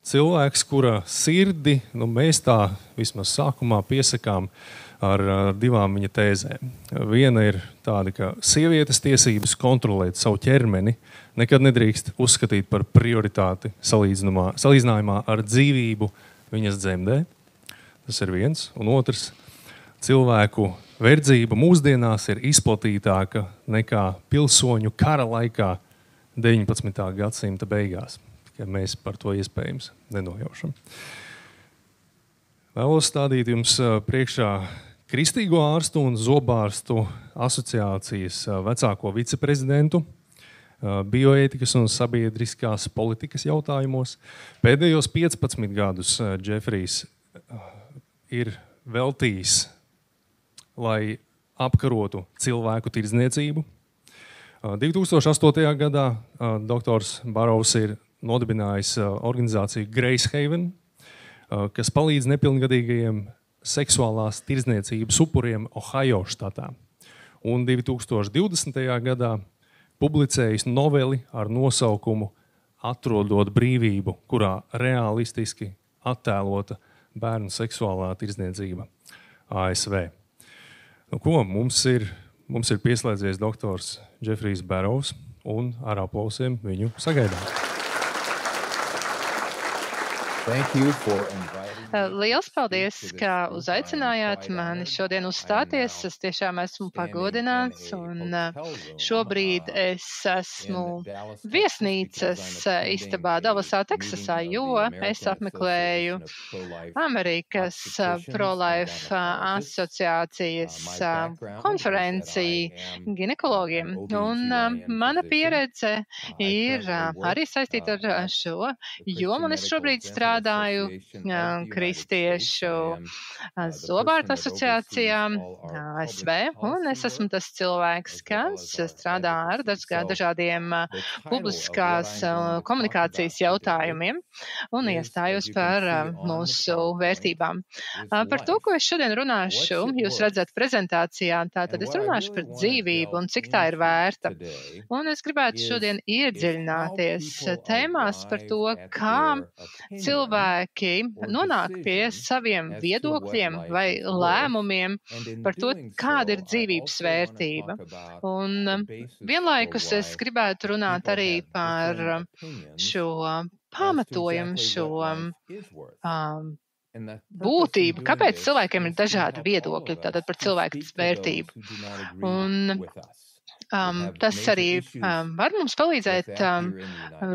cilvēks, kura sirdi, mēs tā vismaz sākumā piesakām ar divām viņa tēzēm. Viena ir tāda, ka sievietes tiesības kontrolēt savu ķermeni nekad nedrīkst uzskatīt par prioritāti salīdzinājumā ar dzīvību viņas dzemdē. Tas ir viens. Un otrs, cilvēku verdzība mūsdienās ir izplatītāka nekā pilsoņu kara laikā 19. gadsimta beigās. Ka mēs par to iespējams nenojaušam. Vēlos stādīt jums priekšā Kristīgo ārstu un zobārstu asociācijas vecāko viceprezidentu bioētikas un sabiedriskās politikas jautājumos. Pēdējos 15 gadus Džefrijs ir veltījis, lai apkarotu cilvēku tirdzniecību. 2008. gadā doktors Barovs ir nodibinājis organizāciju Gracehaven, kas palīdz nepilngadīgajiem seksuālās tirdzniecības upuriem Ohio štatā. Un 2020. gadā publicējis noveli ar nosaukumu Atrodot brīvību, kurā realistiski attēlota bērnu seksuālā tirdzniecība ASV. Mums ir pieslēdzies doktors Džefrijs Barovs un ar aplausiem viņu sagaidām. Liels paldies, ka uzaicinājāt mani šodien uzstāties. Es tiešām esmu pagodināts un šobrīd es esmu viesnīcas istabā Dallasā, Teksasā, jo es apmeklēju Amerikas Pro-Life asociācijas konferenci ginekologiem. Un mana pieredze ir arī saistīta ar šo, jo man es šobrīd strādāju Kristiešu zobārtu asociācijā ASV, un es esmu tas cilvēks, kas strādā ar dažādiem publiskās komunikācijas jautājumiem un iestājos par mūsu vērtībām. Par to, ko es šodien runāšu, jūs redzat prezentācijā, tātad es runāšu par dzīvību un cik tā ir vērta. Un es gribētu šodien iedziļināties tēmās par to, kā cilvēki nonāk pie saviem viedokļiem vai lēmumiem par to, kāda ir dzīvības vērtība. Un vienlaikus es gribētu runāt arī par šo pamatojumu, šo būtību, kāpēc cilvēkiem ir dažādi viedokļi, tātad par cilvēku vērtību. Un tas arī var mums palīdzēt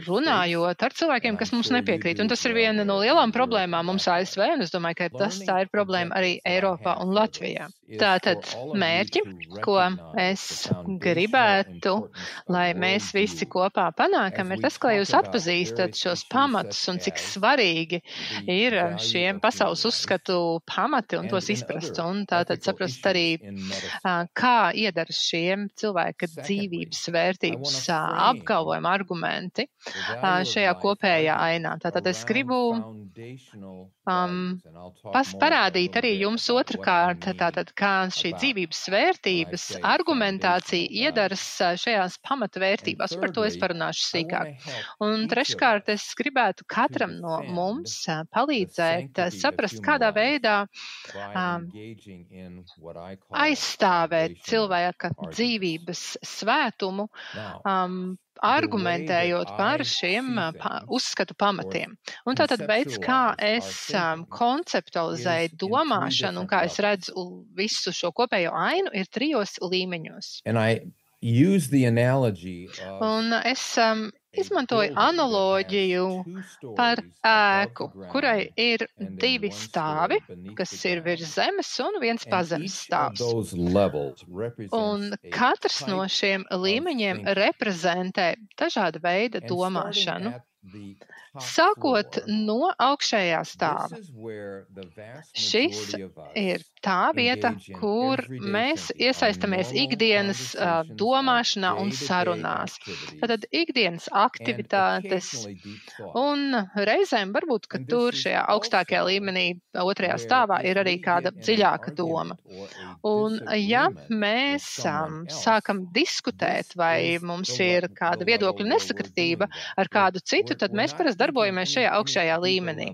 runājot ar cilvēkiem, kas mums nepiekrīt. Un tas ir viena no lielām problēmām mums ASV, un es domāju, ka tā ir problēma arī Eiropā un Latvijā. Tātad mērķi, ko es gribētu, lai mēs visi kopā panākam, ir tas, ka jūs atpazīstat šos pamatus un cik svarīgi ir šiem pasaules uzskatu pamati un tos izprast. Un tātad saprast arī, kā iedara šiem cilvēka dzīvības vērtības apgalvojumi, argumenti šajā kopējā ainā. Tātad es gribu parādīt arī jums otrkārt, tātad kā šī dzīvības vērtības argumentācija iedaras šajās pamatvērtībās. Par to es parunāšu sīkāk. Un treškārt es gribētu katram no mums palīdzēt saprast, kādā veidā aizstāvēt cilvēka dzīvības svētumu, argumentējot par šiem uzskatu pamatiem. Un tātad veids, kā es konceptualizēju domāšanu un kā es redzu visu šo kopējo ainu, ir 3 līmeņos. Un es izmantoju analoģiju par ēku, kurai ir 2 stāvi, kas ir virs zemes un viens pazemes stāvs. Un katrs no šiem līmeņiem reprezentē dažāda veida domāšanu. Sākot no augšējā stāva. Šis ir tā vieta, kur mēs iesaistamies ikdienas domāšanā un sarunās. Tātad ikdienas aktivitātes un reizēm varbūt, ka tur šajā augstākajā līmenī, 2. stāvā, ir arī kāda dziļāka doma. Un ja mēs sākam diskutēt vai mums ir kāda viedokļa nesakritība ar kādu citu, tad mēs parasti darbojamies šajā augšējā līmenī.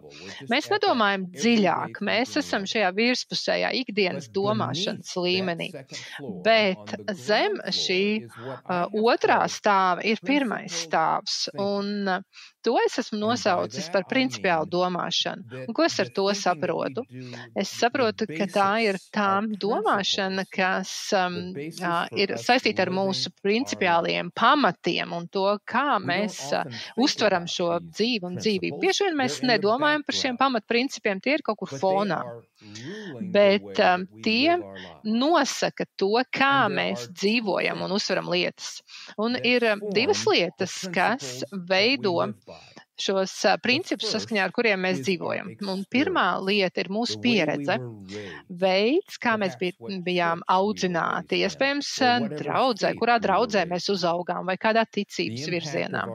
Mēs nedomājam dziļāk, mēs esam šajā virspusējā ikdienas domāšanas līmenī, bet zem šī otrā stāva ir pirmais stāvs, un to es esmu nosaucis par principiālu domāšanu. Un ko es ar to saprotu? Es saprotu, ka tā ir tā domāšana, kas ir saistīta ar mūsu principiāliem pamatiem un to, kā mēs uztveram šo dzīvi un dzīvību. Bieži vien mēs nedomājam par šiem pamatprincipiem, tie ir kaut kur fonā. Bet tie nosaka to, kā mēs dzīvojam un uztveram lietas. Un ir divas lietas, kas veido šos principus, saskaņā ar kuriem mēs dzīvojam. Un pirmā lieta ir mūsu pieredze, veids, kā mēs bijām audzināti, iespējams, draudzē, kurā draudzē mēs uzaugām vai kādā ticības virzienā.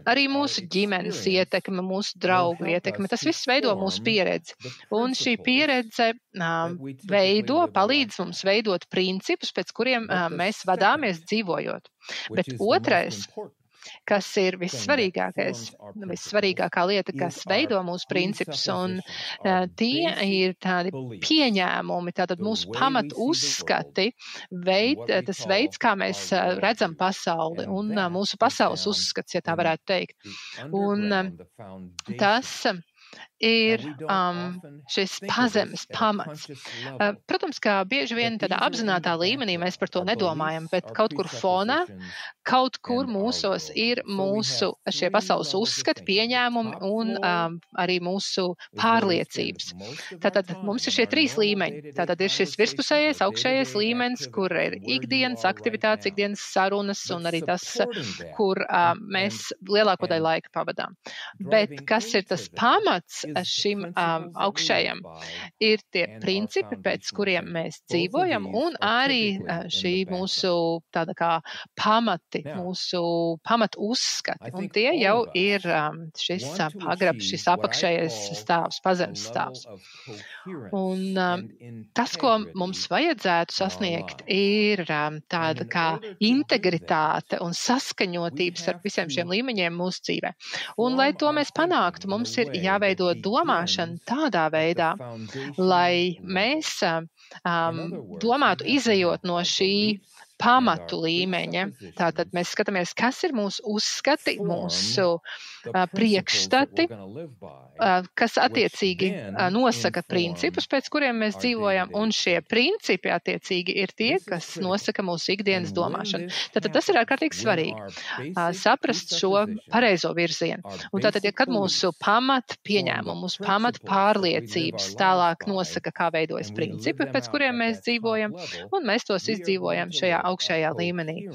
Arī mūsu ģimenes ietekme, mūsu draugu ietekme, tas viss veido mūsu pieredzi. Un šī pieredze palīdz mums veidot principus, pēc kuriem mēs vadāmies dzīvojot. Bet otrais, kas ir vissvarīgākā lieta, kas veido mūsu principus, un tie ir tādi pieņēmumi, tātad mūsu pamat uzskati, tas veids, kā mēs redzam pasauli, un mūsu pasaules uzskats, ja tā varētu teikt. Un tas ir šis pazemes pamats. Protams, ka bieži vien tādā apzinātā līmenī mēs par to nedomājam, bet kaut kur fonā, kaut kur mūsos ir mūsu šie pasaules uzskati, pieņēmumi un arī mūsu pārliecības. Tātad mums ir šie trīs līmeņi. Tātad ir šis virspusējais, augšējais līmenis, kur ir ikdienas aktivitātes, ikdienas sarunas un arī tas, kur mēs lielāko daļu laika pavadām. Bet kas ir tas pamats šim augšējam? Ir tie principi, pēc kuriem mēs dzīvojam, un arī šī mūsu tāda kā pamati, mūsu pamat uzskati. Un tie jau ir šis pagrabs, šis apakšējais stāvs, pazemes stāvs. Un tas, ko mums vajadzētu sasniegt, ir tāda kā integritāte un saskaņotības ar visiem šiem līmeņiem mūsu dzīvē. Un, lai to mēs panāktu, mums ir jāveido domāšana tādā veidā, lai mēs domātu izejot no šī pamatu līmeņa. Tātad mēs skatāmies, kas ir mūsu uzskati, mūsu priekšstati, kas attiecīgi nosaka principus, pēc kuriem mēs dzīvojam, un šie principi attiecīgi ir tie, kas nosaka mūsu ikdienas domāšanu. Tātad tas ir ārkārtīgi svarīgi, saprast šo pareizo virzienu. Un tātad, kad mūsu pamat pieņēmumu, mūsu pamat pārliecības tālāk nosaka, kā veidojas principi, pēc kuriem mēs dzīvojam, un mēs tos izdzīvojam šajā augšējā līmenī.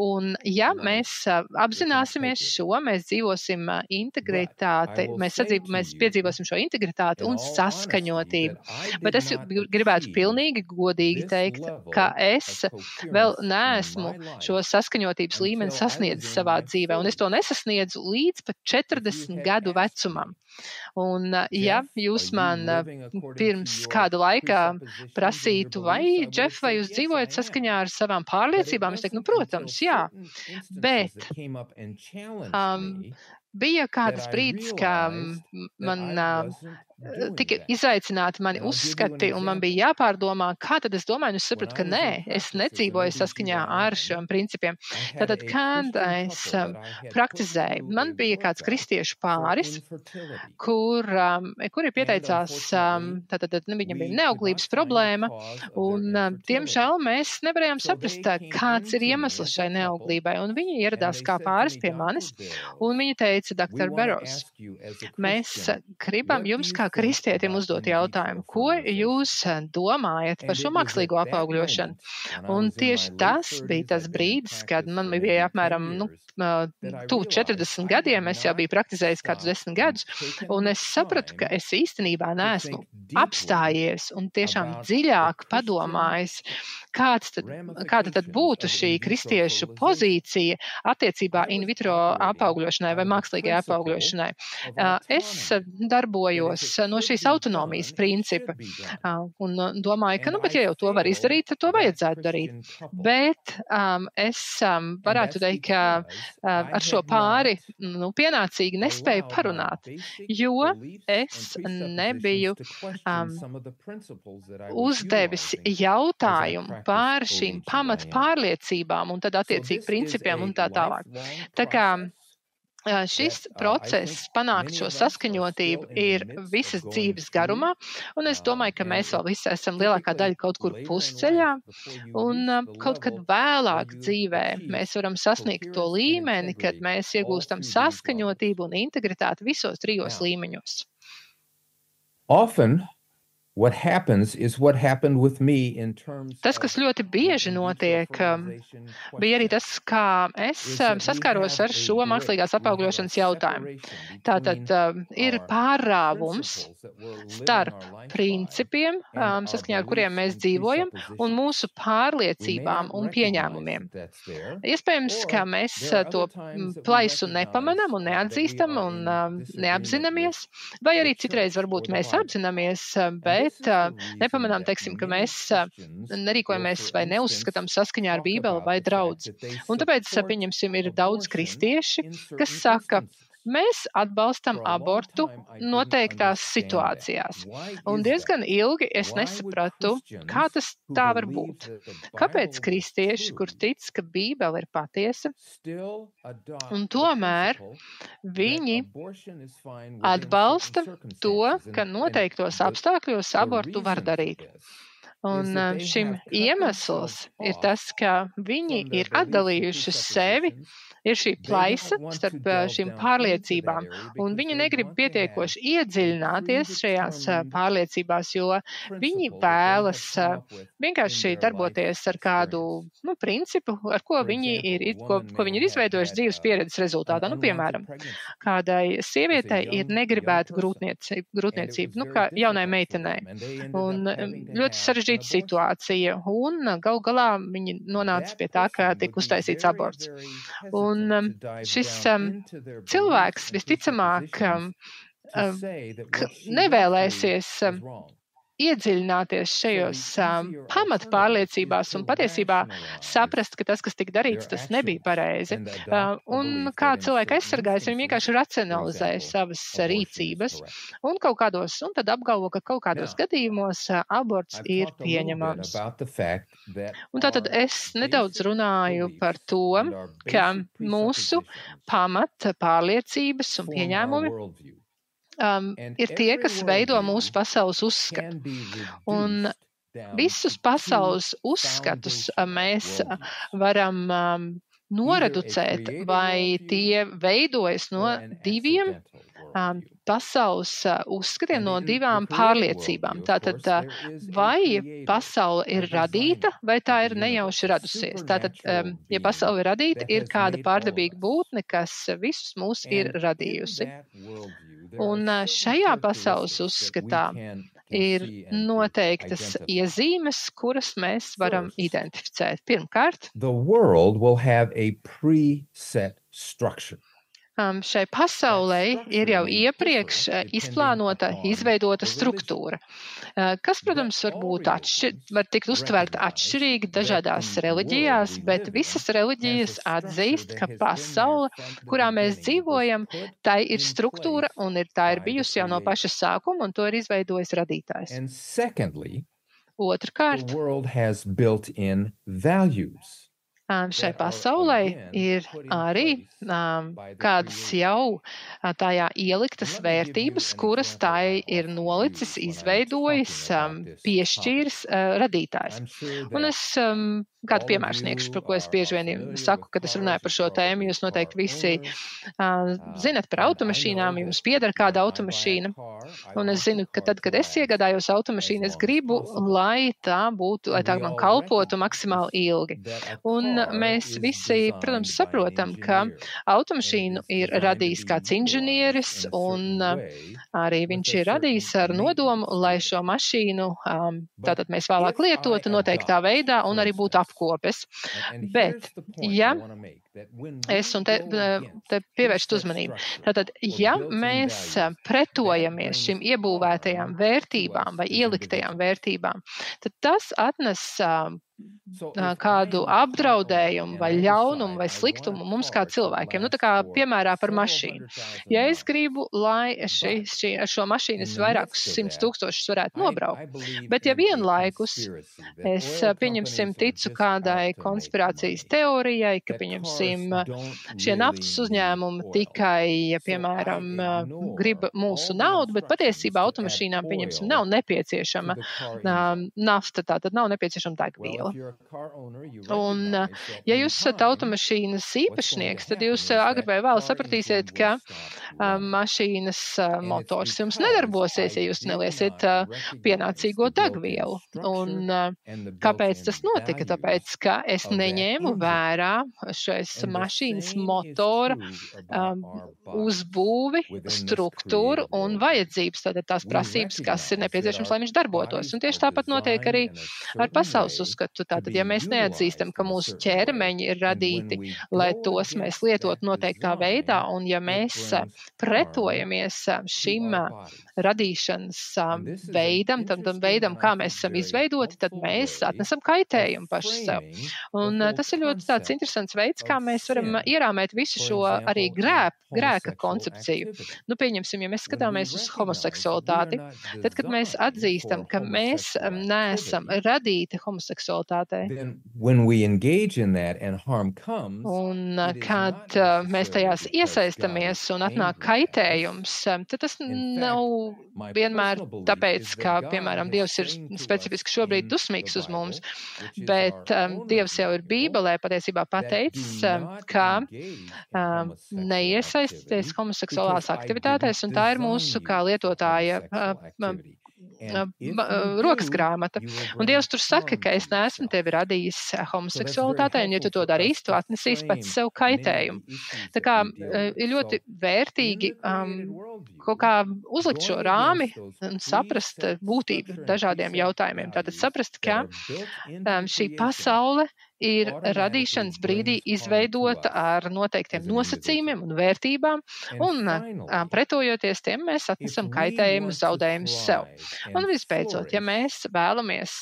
Un ja mēs apzināsimies šo, mēs dzīvosim integritāti, mēs piedzīvosim šo integritāti un saskaņotību. Bet es gribētu pilnīgi godīgi teikt, ka es vēl neesmu šo saskaņotības līmeni sasniedzis savā dzīvē, un es to nesasniedzu līdz pat 40 gadu vecumam. Un ja jūs man pirms kāda laika prasītu, vai, Džef, vai jūs dzīvojat saskaņā ar savām pārliecībām, es teiktu, protams, jā, bet bija kāds brīdis, ka man tika izaicināti mani uzskati, un man bija jāpārdomā, kā tad es domāju, un es sapratu, ka nē, es nedzīvoju saskaņā ar šiem principiem. Tātad, kad es praktizēju, man bija kāds kristiešu pāris, kuri pieteicās, tātad viņam bija neauglības problēma, un diemžēl mēs nevarējām saprast, kāds ir iemesls šai neauglībai, un viņi ieradās kā pāris pie manis, un viņi teica, Dr. Barrows, mēs gribam jums kā kristietim uzdot jautājumu, ko jūs domājat par šo mākslīgo apaugļošanu? Un tieši tas bija tas brīdis, kad man bija apmēram, tuvu 40 gadiem, es jau biju praktizējis kādus 10 gadus, un es sapratu, ka es īstenībā neesmu apstājies un tiešām dziļāk padomājis, kāda tad būtu šī kristiešu pozīcija attiecībā in vitro apaugļošanai vai mākslīgai apaugļošanai. Es darbojos no šīs autonomijas principa. Un domāju, ka, bet ja jau to var izdarīt, tad to vajadzētu darīt. Bet es varētu teikt, ka ar šo pāri pienācīgi nespēju parunāt, jo es nebiju uzdevis jautājumu par šīm pamat pārliecībām un tad attiecīgi principiem un tā tālāk. Tā kā šis process panākt šo saskaņotību ir visas dzīves garumā, un es domāju, ka mēs vēl visi esam lielākā daļa kaut kur pusceļā, un kaut kad vēlāk dzīvē mēs varam sasniegt to līmeni, kad mēs iegūstam saskaņotību un integritāti visos 3 līmeņos. Often, what happens is what happened with me in terms Tas, kas ļoti bieži notiek, bija arī tas, kā es saskāros ar šo mākslīgās apaugļošanas jautājumu. Tātad ir pārrāvums starp principiem, saskaņā ar kuriem mēs dzīvojam, un mūsu pārliecībām un pieņēmumiem. Iespējams, ka mēs to plaisu nepamanām un neatzīstam un neapzināmies, vai arī citreiz varbūt mēs apzināmies, bet nepamanām, teiksim, ka mēs nerīkojamies vai neuzskatām saskaņā ar Bībeli vai draudzi. Un tāpēc, pieņemsim, ir daudz kristieši, kas saka, mēs atbalstam abortu noteiktās situācijās. Un diezgan ilgi es nesapratu, kā tas tā var būt. Kāpēc kristieši, kur tic, ka Bībele ir patiesa, un tomēr viņi atbalsta to, ka noteiktos apstākļos abortu var darīt. Un šim iemesls ir tas, ka viņi ir atdalījuši sevi, ir šī plaisa starp šīm pārliecībām, un viņi negrib pietiekoši iedziļināties šajās pārliecībās, jo viņi vēlas vienkārši darboties ar kādu principu, ar ko viņi ir izveidojuši dzīves pieredzes rezultātā. Piemēram, kādai sievietei ir negribēta grūtniecība, kā jaunai meitenei, un ļoti sarežģīta situācija, un gal galā viņi nonāca pie tā, ka tika uztaisīts aborts. Un šis cilvēks visticamāk nevēlēsies iedziļināties šajos pamatpārliecībās un patiesībā saprast, ka tas, kas tika darīts, tas nebija pareizi. Un kā cilvēki aizsargājas, viņi vienkārši racionalizē savas rīcības un tad apgalvo, ka kaut kādos gadījumos aborts ir pieņemams. Un tātad es nedaudz runāju par to, ka mūsu pamatpārliecības un pieņēmumi ir tie, kas veido mūsu pasaules uzskatu. Un visus pasaules uzskatus mēs varam noreducēt, vai tie veidojas no 2 pasaules uzskatiem, no 2 pārliecībām. Tātad, vai pasaule ir radīta, vai tā ir nejauši radusies. Tātad, ja pasaule ir radīta, ir kāda pārdabīga būtne, kas visus mūs ir radījusi. Un šajā pasaules uzskatā ir noteiktas iezīmes, kuras mēs varam identificēt. Pirmkārt, šai pasaulē ir jau iepriekš izplānota, izveidota struktūra, kas, protams, var tikt uztverta atšķirīgi dažādās reliģijās, bet visas reliģijas atzīst, ka pasaule, kurā mēs dzīvojam, tai ir struktūra un tā ir bijusi jau no paša sākuma, un to ir izveidojis radītājs. Otrkārt, šai pasaulē ir arī kādas jau tajā ieliktas vērtības, kuras tai ir nolicis, izveidojis, piešķīris radītājs. Un es kādu piemēru sniegšu, par ko es bieži vien saku, kad es runāju par šo tēmu. Jūs noteikti visi zinat par automašīnām, jums pieder kāda automašīna. Un es zinu, ka tad, kad es iegādājos automašīnu, es gribu, lai tā man kalpotu maksimāli ilgi. Un mēs visi, protams, saprotam, ka automašīnu ir radījis kāds inženieris, un arī viņš ir radījis ar nodomu, lai šo mašīnu tātad mēs vēlāk lietotu noteiktā veidā un arī būtu apkopes. Bet, ja es un te pievērst uzmanību. Tātad, ja mēs pretojamies šīm iebūvētajām vērtībām vai ieliktajām vērtībām, tad tas atnes kādu apdraudējumu vai ļaunumu vai sliktumu mums kā cilvēkiem. Tā kā piemērā par mašīnu. Ja es gribu, lai ar šo mašīnu es vairākus 100 tūkstošus varētu nobraukt, bet ja vienlaikus es, pieņemsim, ticu kādai konspirācijas teorijai, ka, pieņemsim, šie naftas uzņēmumi tikai, piemēram, grib mūsu naudu, bet patiesībā automašīnām, pieņemsim, nav nepieciešama nafta, tātad nav nepieciešama degviela. Un, ja jūs esat automašīnas īpašnieks, tad jūs agri vai vēl sapratīsiet, ka mašīnas motors jums nedarbosies, ja jūs neliesiet pienācīgo degvielu. Un kāpēc tas notika? Tāpēc, ka es neņēmu vērā šais mašīnas motora uzbūvi, struktūru un vajadzības, tātad tās prasības, kas ir nepieciešams, lai viņš darbotos. Un tieši tāpat notiek arī ar pasaules uzskatu. Tātad, ja mēs neatzīstam, ka mūsu ķermeņi ir radīti, lai tos mēs lietotu noteiktā veidā, un ja mēs pretojamies šim radīšanas veidam, tam veidam, kā mēs esam izveidoti, tad mēs atnesam kaitējumu paši sev. Un tas ir ļoti tāds interesants veids, kā mēs varam ierāmēt visu šo arī grēka koncepciju. Nu, pieņemsim, ja mēs skatāmies uz homoseksualitāti, tad, kad mēs atzīstam, ka mēs neesam radīti homoseksualitātei, un kad mēs tajās iesaistamies un atnāk kaitējums, tad tas nav vienmēr tāpēc, ka, piemēram, Dievs ir specifiski šobrīd dusmīgs uz mums, bet Dievs jau ir Bībelē patiesībā pateicis, ka neiesaisties homoseksuālās aktivitātēs, un tā ir mūsu kā lietotāja rokas grāmata. Un Dievs tur saka, ka es neesmu tevi radījis homoseksualitātei, un ja tu to darīsi, tu atnesīsi pats sev kaitējumu. Tā kā ir ļoti vērtīgi kaut kā uzlikt šo rāmi un saprast būtību dažādiem jautājumiem. Tātad saprast, ka šī pasaule ir radīšanas brīdī izveidota ar noteiktiem nosacījumiem un vērtībām, un pretojoties tiem, mēs atnesam kaitējumu, zaudējumus sev. Un vispēcot, ja mēs vēlamies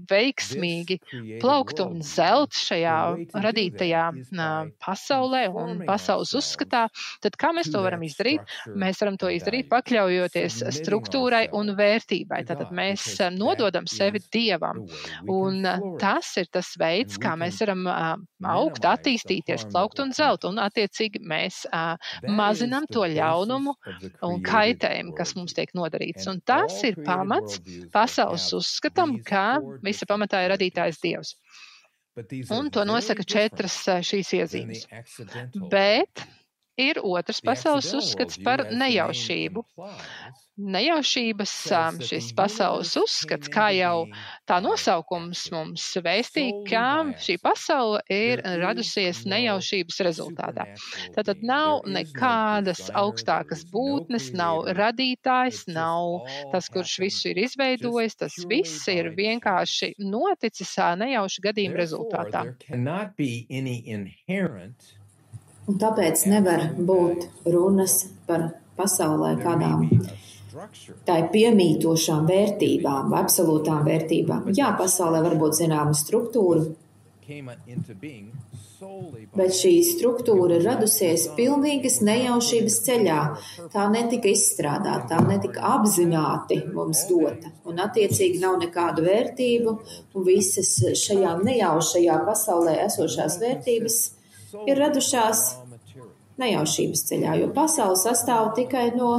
veiksmīgi plaukt un zelt šajā radītajā pasaulē un pasaules uzskatā, tad kā mēs to varam izdarīt? Mēs varam to izdarīt pakļaujoties struktūrai un vērtībai. Tātad mēs nododam sevi Dievam. Un tas ir tas veids, kā mēs varam augt, attīstīties, plaukt un zelt, un attiecīgi mēs mazinam to ļaunumu un kaitējumu, kas mums tiek nodarīts. Un tas ir pamats pasaules uzskatam, ka visa pamatā ir radītājs Dievs. Un to nosaka 4 šīs iezīmes. Bet ir otrs pasaules uzskats par nejaušību. Nejaušības šis pasaules uzskats, kā jau tā nosaukums mums vēstīja, ka šī pasaule ir radusies nejaušības rezultātā. Tātad nav nekādas augstākas būtnes, nav radītājs, nav tas, kurš visu ir izveidojis, tas viss ir vienkārši noticis nejauši gadījuma rezultātā. Un tāpēc nevar būt runas par pasaulē kādām tai piemītošām vērtībām, absolūtām vērtībām. Jā, pasaulē var būt zināma struktūra, bet šī struktūra ir radusies pilnīgas nejaušības ceļā. Tā netika izstrādāta, tā netika apzināti mums dota. Un attiecīgi nav nekādu vērtību, un visas šajā nejaušajā pasaulē esošās vērtības ir radušās nejaušības ceļā, jo pasaule sastāv tikai no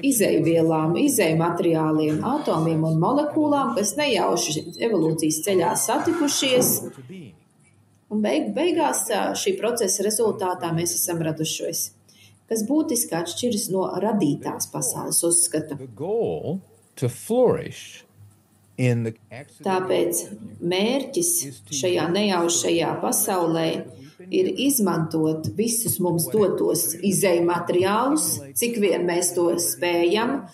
izejvielām, izejmateriāliem, atomiem un molekulām, kas nejauši evolūcijas ceļā satikušies, un beigās šī procesa rezultātā mēs esam radušies, kas būtiski atšķiras no radītās pasaules uzskata. Tāpēc mērķis šajā nejaušajā pasaulē ir izmantot visus mums dotos izēju materiālus, cik vien mēs to spējam,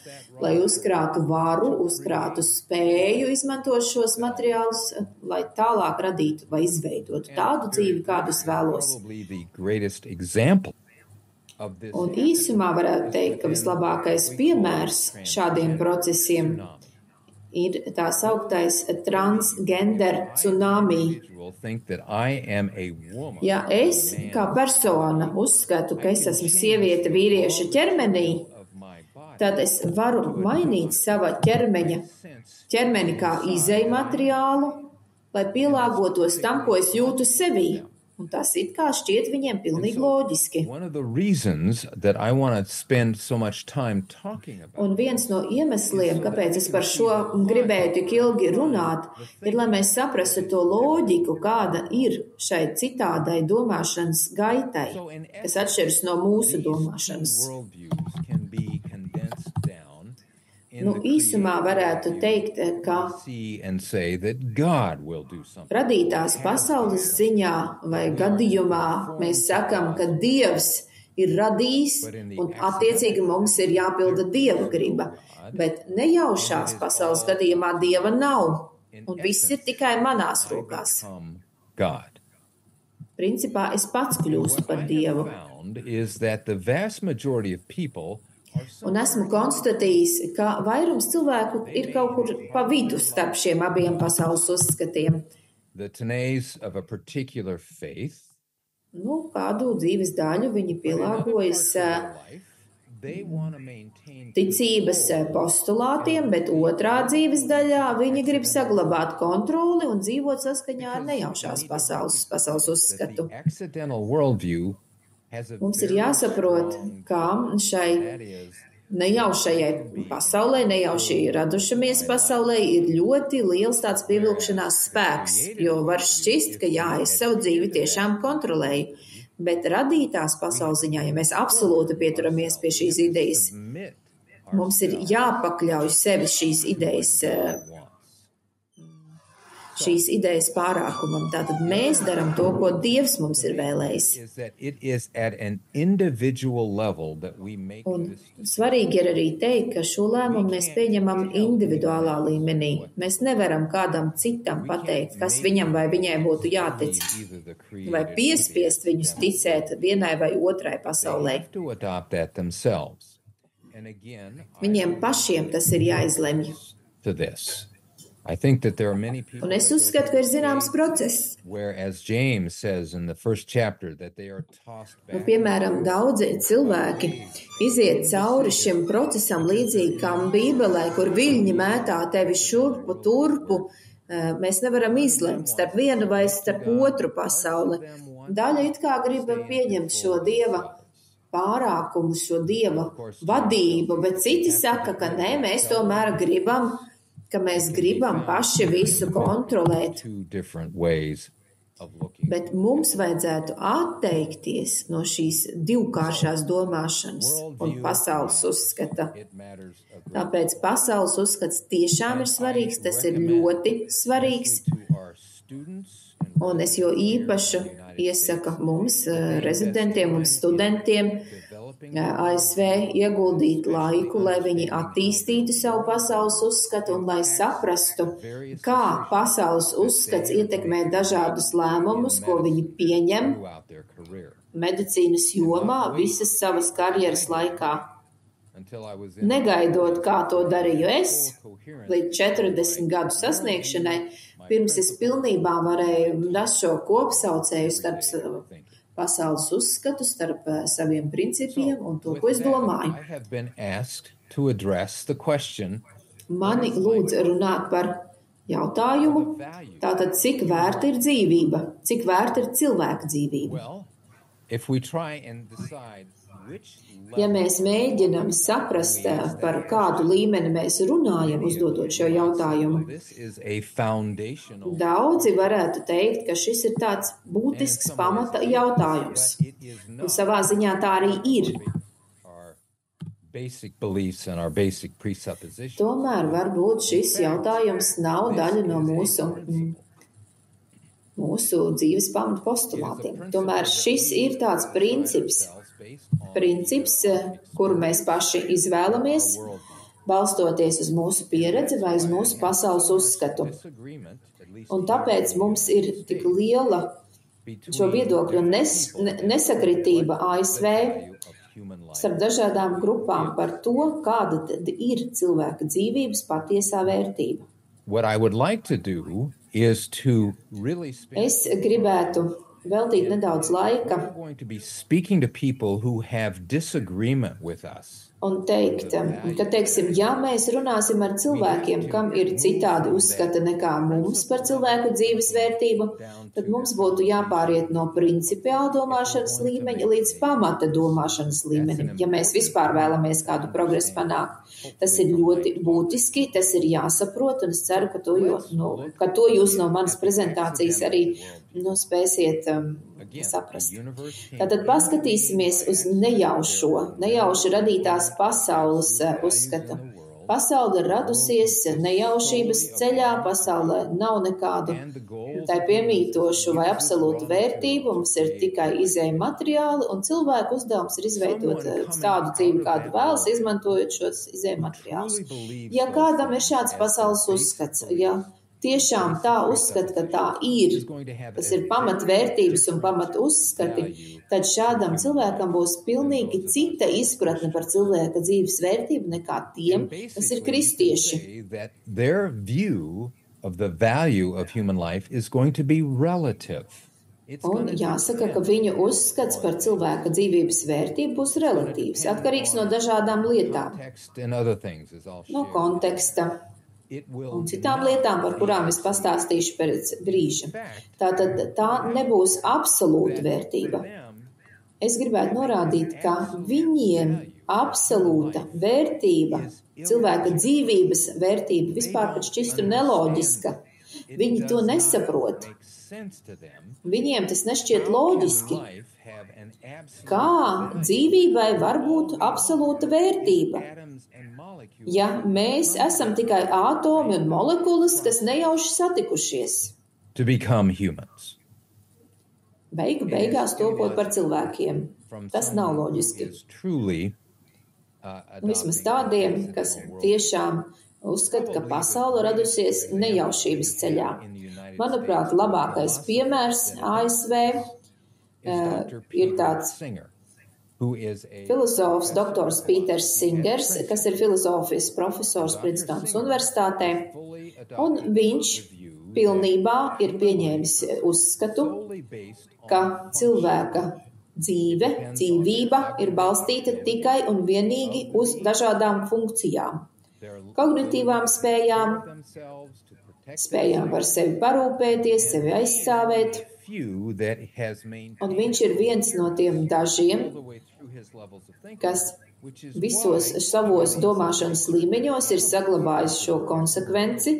lai uzkrātu varu, uzkrātu spēju izmantot šos materiālus, lai tālāk radītu vai izveidotu tādu dzīvi, kādu es vēlos. Un īsumā varētu teikt, ka vislabākais piemērs šādiem procesiem ir tā sauktais transgender tsunami. Ja es kā persona uzskatu, ka es esmu sieviete vīrieša ķermenī, tad es varu mainīt sava ķermeni kā izēju materiālu, lai pielāgotos tam, ko es jūtu sevī. Un tas it kā šķiet viņiem pilnīgi loģiski. Un viens no iemesliem, kāpēc es par šo gribēju tik ilgi runāt, ir, lai mēs saprastu to loģiku, kāda ir šai citādai domāšanas gaitai, kas atšķiras no mūsu domāšanas. Īsumā varētu teikt, ka radītās pasaules ziņā vai gadījumā mēs sakam, ka Dievs ir radījis un attiecīgi mums ir jāpilda Dieva griba, bet nejaušās pasaules gadījumā Dieva nav un viss ir tikai manās rokās. Principā es pats kļūstu par Dievu. Un esmu konstatējis, ka vairums cilvēku ir kaut kur pa vidu starp šiem abiem pasaules uzskatiem. Kādu dzīves daļu viņi pielāgojas ticības postulātiem, bet otrā dzīves daļā viņi grib saglabāt kontroli un dzīvot saskaņā ar nejaušās pasaules uzskatu. Mums ir jāsaprot, ka šai nejaušajai pasaulē, nejauši radušamies pasaulē ir ļoti liels tāds pievilkšanās spēks, jo var šķist, ka es savu dzīvi tiešām kontrolēju, bet radītās pasaules ziņā, ja mēs absolūti pieturamies pie šīs idejas, mums ir jāpakļauj sevi šīs idejas pārākumam. Tātad mēs darām to, ko Dievs mums ir vēlējis. Un svarīgi ir arī teikt, ka šo lēmumu mēs pieņemam individuālā līmenī. Mēs nevaram kādam citam pateikt, kas viņam vai viņai būtu jātic, vai piespiest viņus ticēt vienai vai otrai pasaulē. Viņiem pašiem tas ir jāizlemj. Un es uzskatu, ka ir zināms process. Piemēram, daudzi cilvēki iziet cauri šim procesam līdzīgi kā Bībelē, kur viļņi mētā tevi šurpu, turpu. Mēs nevaram izlemt starp vienu vai starp otru pasauli. Daļa it kā grib pieņemt šo Dieva pārākumu, šo Dieva vadību, bet citi saka, ka nē, mēs tomēr gribam, ka mēs gribam paši visu kontrolēt. Bet mums vajadzētu atteikties no šīs divkāršās domāšanas un pasaules uzskata. Tāpēc pasaules uzskats tiešām ir svarīgs, tas ir ļoti svarīgs. Un es jo īpaši iesaku mums, rezidentiem un studentiem, ASV ieguldīt laiku, lai viņi attīstītu savu pasaules uzskatu un lai saprastu, kā pasaules uzskats ietekmē dažādus lēmumus, ko viņi pieņem medicīnas jomā visas savas karjeras laikā. Negaidot, kā to darīju es, līdz 40 gadu sasniegšanai, pirms es pilnībā varēju rast šo kopsaucēju starp pasaules uzskatu, starp saviem principiem un to, ko es domāju. Mani lūdz runāt par jautājumu, tātad cik vērta ir dzīvība, cik vērta ir cilvēka dzīvība. Ja mēs mēģinam saprast, par kādu līmeni mēs runājam, uzdodot šo jautājumu, daudzi varētu teikt, ka šis ir tāds būtisks pamata jautājums. Un savā ziņā tā arī ir. Tomēr varbūt šis jautājums nav daļa no mūsu dzīves pamatu postulātiem. Tomēr šis ir tāds princips, kuru mēs paši izvēlamies, balstoties uz mūsu pieredzi vai uz mūsu pasaules uzskatu. Un tāpēc mums ir tik liela šo viedokļu nesakritība ASV starp dažādām grupām par to, kāda tad ir cilvēka dzīvības patiesā vērtība. Es gribētu veltīt nedaudz laika un teikt, ka, teiksim, ja mēs runāsim ar cilvēkiem, kam ir citādi uzskata nekā mums par cilvēku dzīves vērtību, tad mums būtu jāpāriet no principiāla domāšanas līmeņa līdz pamata domāšanas līmenim, ja mēs vispār vēlamies kādu progresu panākt. Tas ir ļoti būtiski, tas ir jāsaprot, un es ceru, ka to jūs no manas prezentācijas arī spēsiet saprast. Tātad paskatīsimies uz nejauši radītās pasaules uzskatu. Pasaule ir radusies nejaušības ceļā, pasaulē nav nekādu tai piemītošu vai absolūtu vērtību, mums ir tikai izēja materiāli, un cilvēku uzdevums ir izveidot tādu dzīvi, kādu vēlas, izmantojot šos izēja materiālus. Ja kādam ir šāds pasaules uzskats, ja tiešām tā uzskata, ka tā ir, tas ir pamatvērtības un pamata uzskati, tad šādam cilvēkam būs pilnīgi cita izpratne par cilvēka dzīves vērtību nekā tiem, kas ir kristieši. Un jāsaka, ka viņu uzskats par cilvēka dzīvības vērtību būs relatīvs, atkarīgs no dažādām lietām, no konteksta un citām lietām, par kurām es pastāstīšu pēc brīža. Tātad tā nebūs absolūta vērtība. Es gribētu norādīt, ka viņiem absolūta vērtība, cilvēka dzīvības vērtība vispār pat šķistu neloģiska. Viņi to nesaprot. Viņiem tas nešķiet loģiski. Kā dzīvībai var būt absolūta vērtība? Ja mēs esam tikai ātomi un molekulas, kas nejauši satikušies. Beigās topot par cilvēkiem. Tas nav loģiski. Vismaz tādiem, kas tiešām uzskata, ka pasaule radusies nejaušības ceļā. Manuprāt, labākais piemērs ASV ir tāds filozofs doktors Pīters Singers, kas ir filozofijas profesors Princetonas universitātē, un viņš pilnībā ir pieņēmis uzskatu, ka cilvēka dzīvība ir balstīta tikai un vienīgi uz dažādām funkcijām, kognitīvām spējām, spējām par sevi parūpēties, sevi aizstāvēt. Un viņš ir viens no tiem dažiem, kas visos savos domāšanas līmeņos ir saglabājis šo konsekvenci,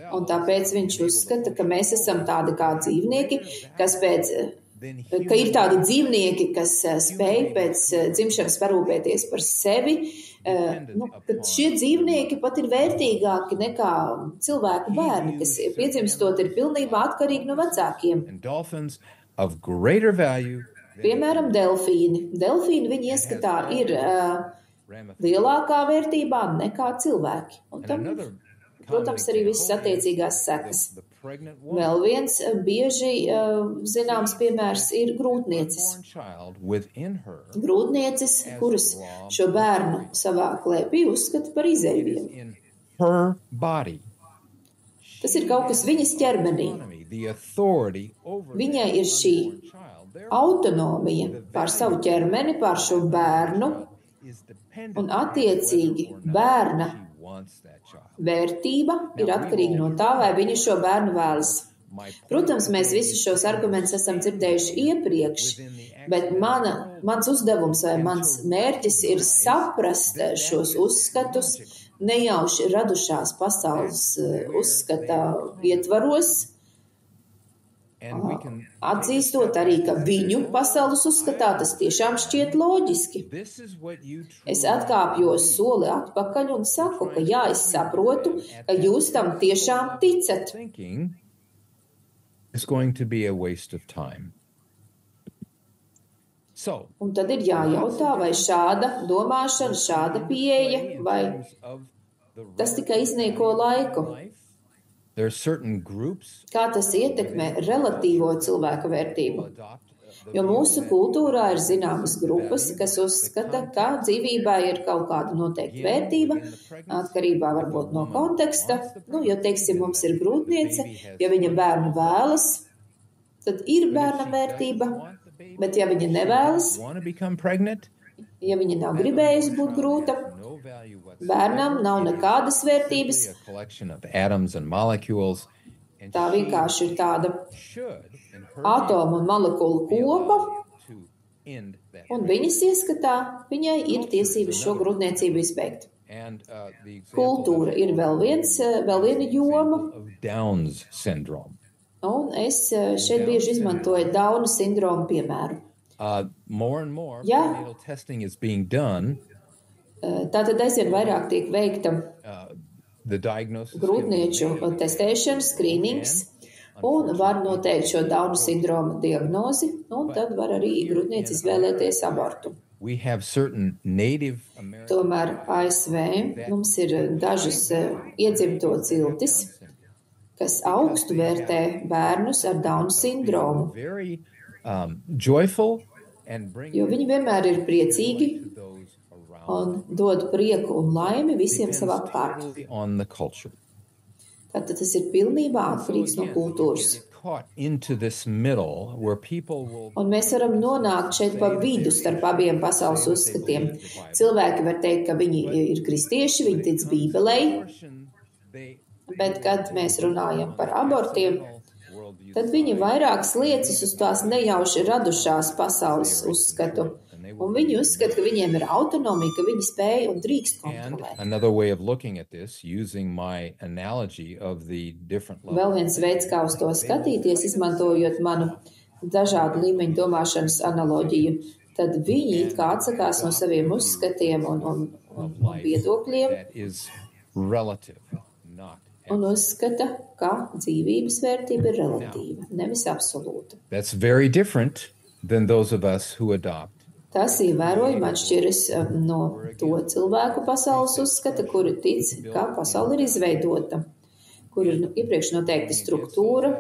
un tāpēc viņš uzskata, ka mēs esam tādi kā dzīvnieki, ka ir tādi dzīvnieki, kas spēj pēc dzimšanas parūpēties par sevi, kad šie dzīvnieki pat ir vērtīgāki nekā cilvēku bērni, kas piedzimstot ir pilnībā atkarīgi no vecākiem. Piemēram, delfīni. Delfīni viņa ieskatā ir lielākā vērtībā nekā cilvēki. Un tam, protams, arī visas attiecīgās sekas. Vēl viens bieži zināms piemērs ir grūtniecis. Grūtniecis, kuras šo bērnu savā klēpī uzskata par izejvielu. Tas ir kaut kas viņas ķermenī. Viņai ir šī autonomija pār savu ķermeni, pār šo bērnu, un attiecīgi bērna vērtība ir atkarīga no tā, vai viņa šo bērnu vēlas. Protams, mēs visus šos argumentus esam dzirdējuši iepriekš, bet mans uzdevums vai mans mērķis ir saprast šos uzskatus nejauši radušās pasaules uzskata ietvaros, atzīstot arī, ka viņu pasaules uzskatā tas tiešām šķiet loģiski. Es atkāpjos soli atpakaļ un saku, ka jā, es saprotu, ka jūs tam tiešām ticat. It's going to be a waste of time. Un tad ir jājautā, vai šāda domāšana, šāda pieeja, vai tas tikai iznieko laiku. Kā tas ietekmē relatīvo cilvēka vērtību? Jo mūsu kultūrā ir zināmas grupas, kas uzskata, ka dzīvībā ir kaut kāda noteikta vērtība, atkarībā varbūt no konteksta. Jo, teiksim, mums ir grūtniece, ja viņa bērnu vēlas, tad ir bērna vērtība, bet ja viņa nevēlas, ja viņa nav gribējusi būt grūta, bērnam nav nekādas vērtības. Tā vienkārši ir tāda atomu un molekulu kopa, un viņas ieskatā viņai ir tiesības šo grūtniecību izbeigt. Kultūra ir vēl viena joma. Un es šeit bieži izmantoju Dauna sindroma piemēru. Tātad aizvien vairāk tiek veikta grūtnieču testēšana, skrīnings, un var noteikt šo Dauna sindroma diagnozi, un tad var arī grūtnieci izvēlēties abortu. Tomēr ASV mums ir dažas iedzimto ciltis, kas augstu vērtē bērnus ar Dauna sindromu, jo viņi vienmēr ir priecīgi un dod prieku un laimi visiem sev apkārt. Tātad tas ir pilnībā atkarīgs no kultūras. Un mēs varam nonākt šeit pa vidu starp abiem pasaules uzskatiem. Cilvēki var teikt, ka viņi ir kristieši, viņi tic Bībelei, bet, kad mēs runājam par abortiem, tad viņi vairākas liecas uz tās nejauši radušās pasaules uzskatu. Un viņi uzskata, ka viņiem ir autonomija, ka viņi spēj un drīkst kontrolēt. Vēl viens veids, kā uz to skatīties, izmantojot manu dažādu līmeņu domāšanas analoģiju, tad viņi it kā atsakās no saviem uzskatiem un viedokļiem un uzskata, ka dzīvības vērtība ir relatīva, nevis absolūta. Tas ievērojami atšķiras no to cilvēku pasaules uzskata, kuri tic, ka pasaule ir izveidota, kur ir iepriekš noteikta struktūra,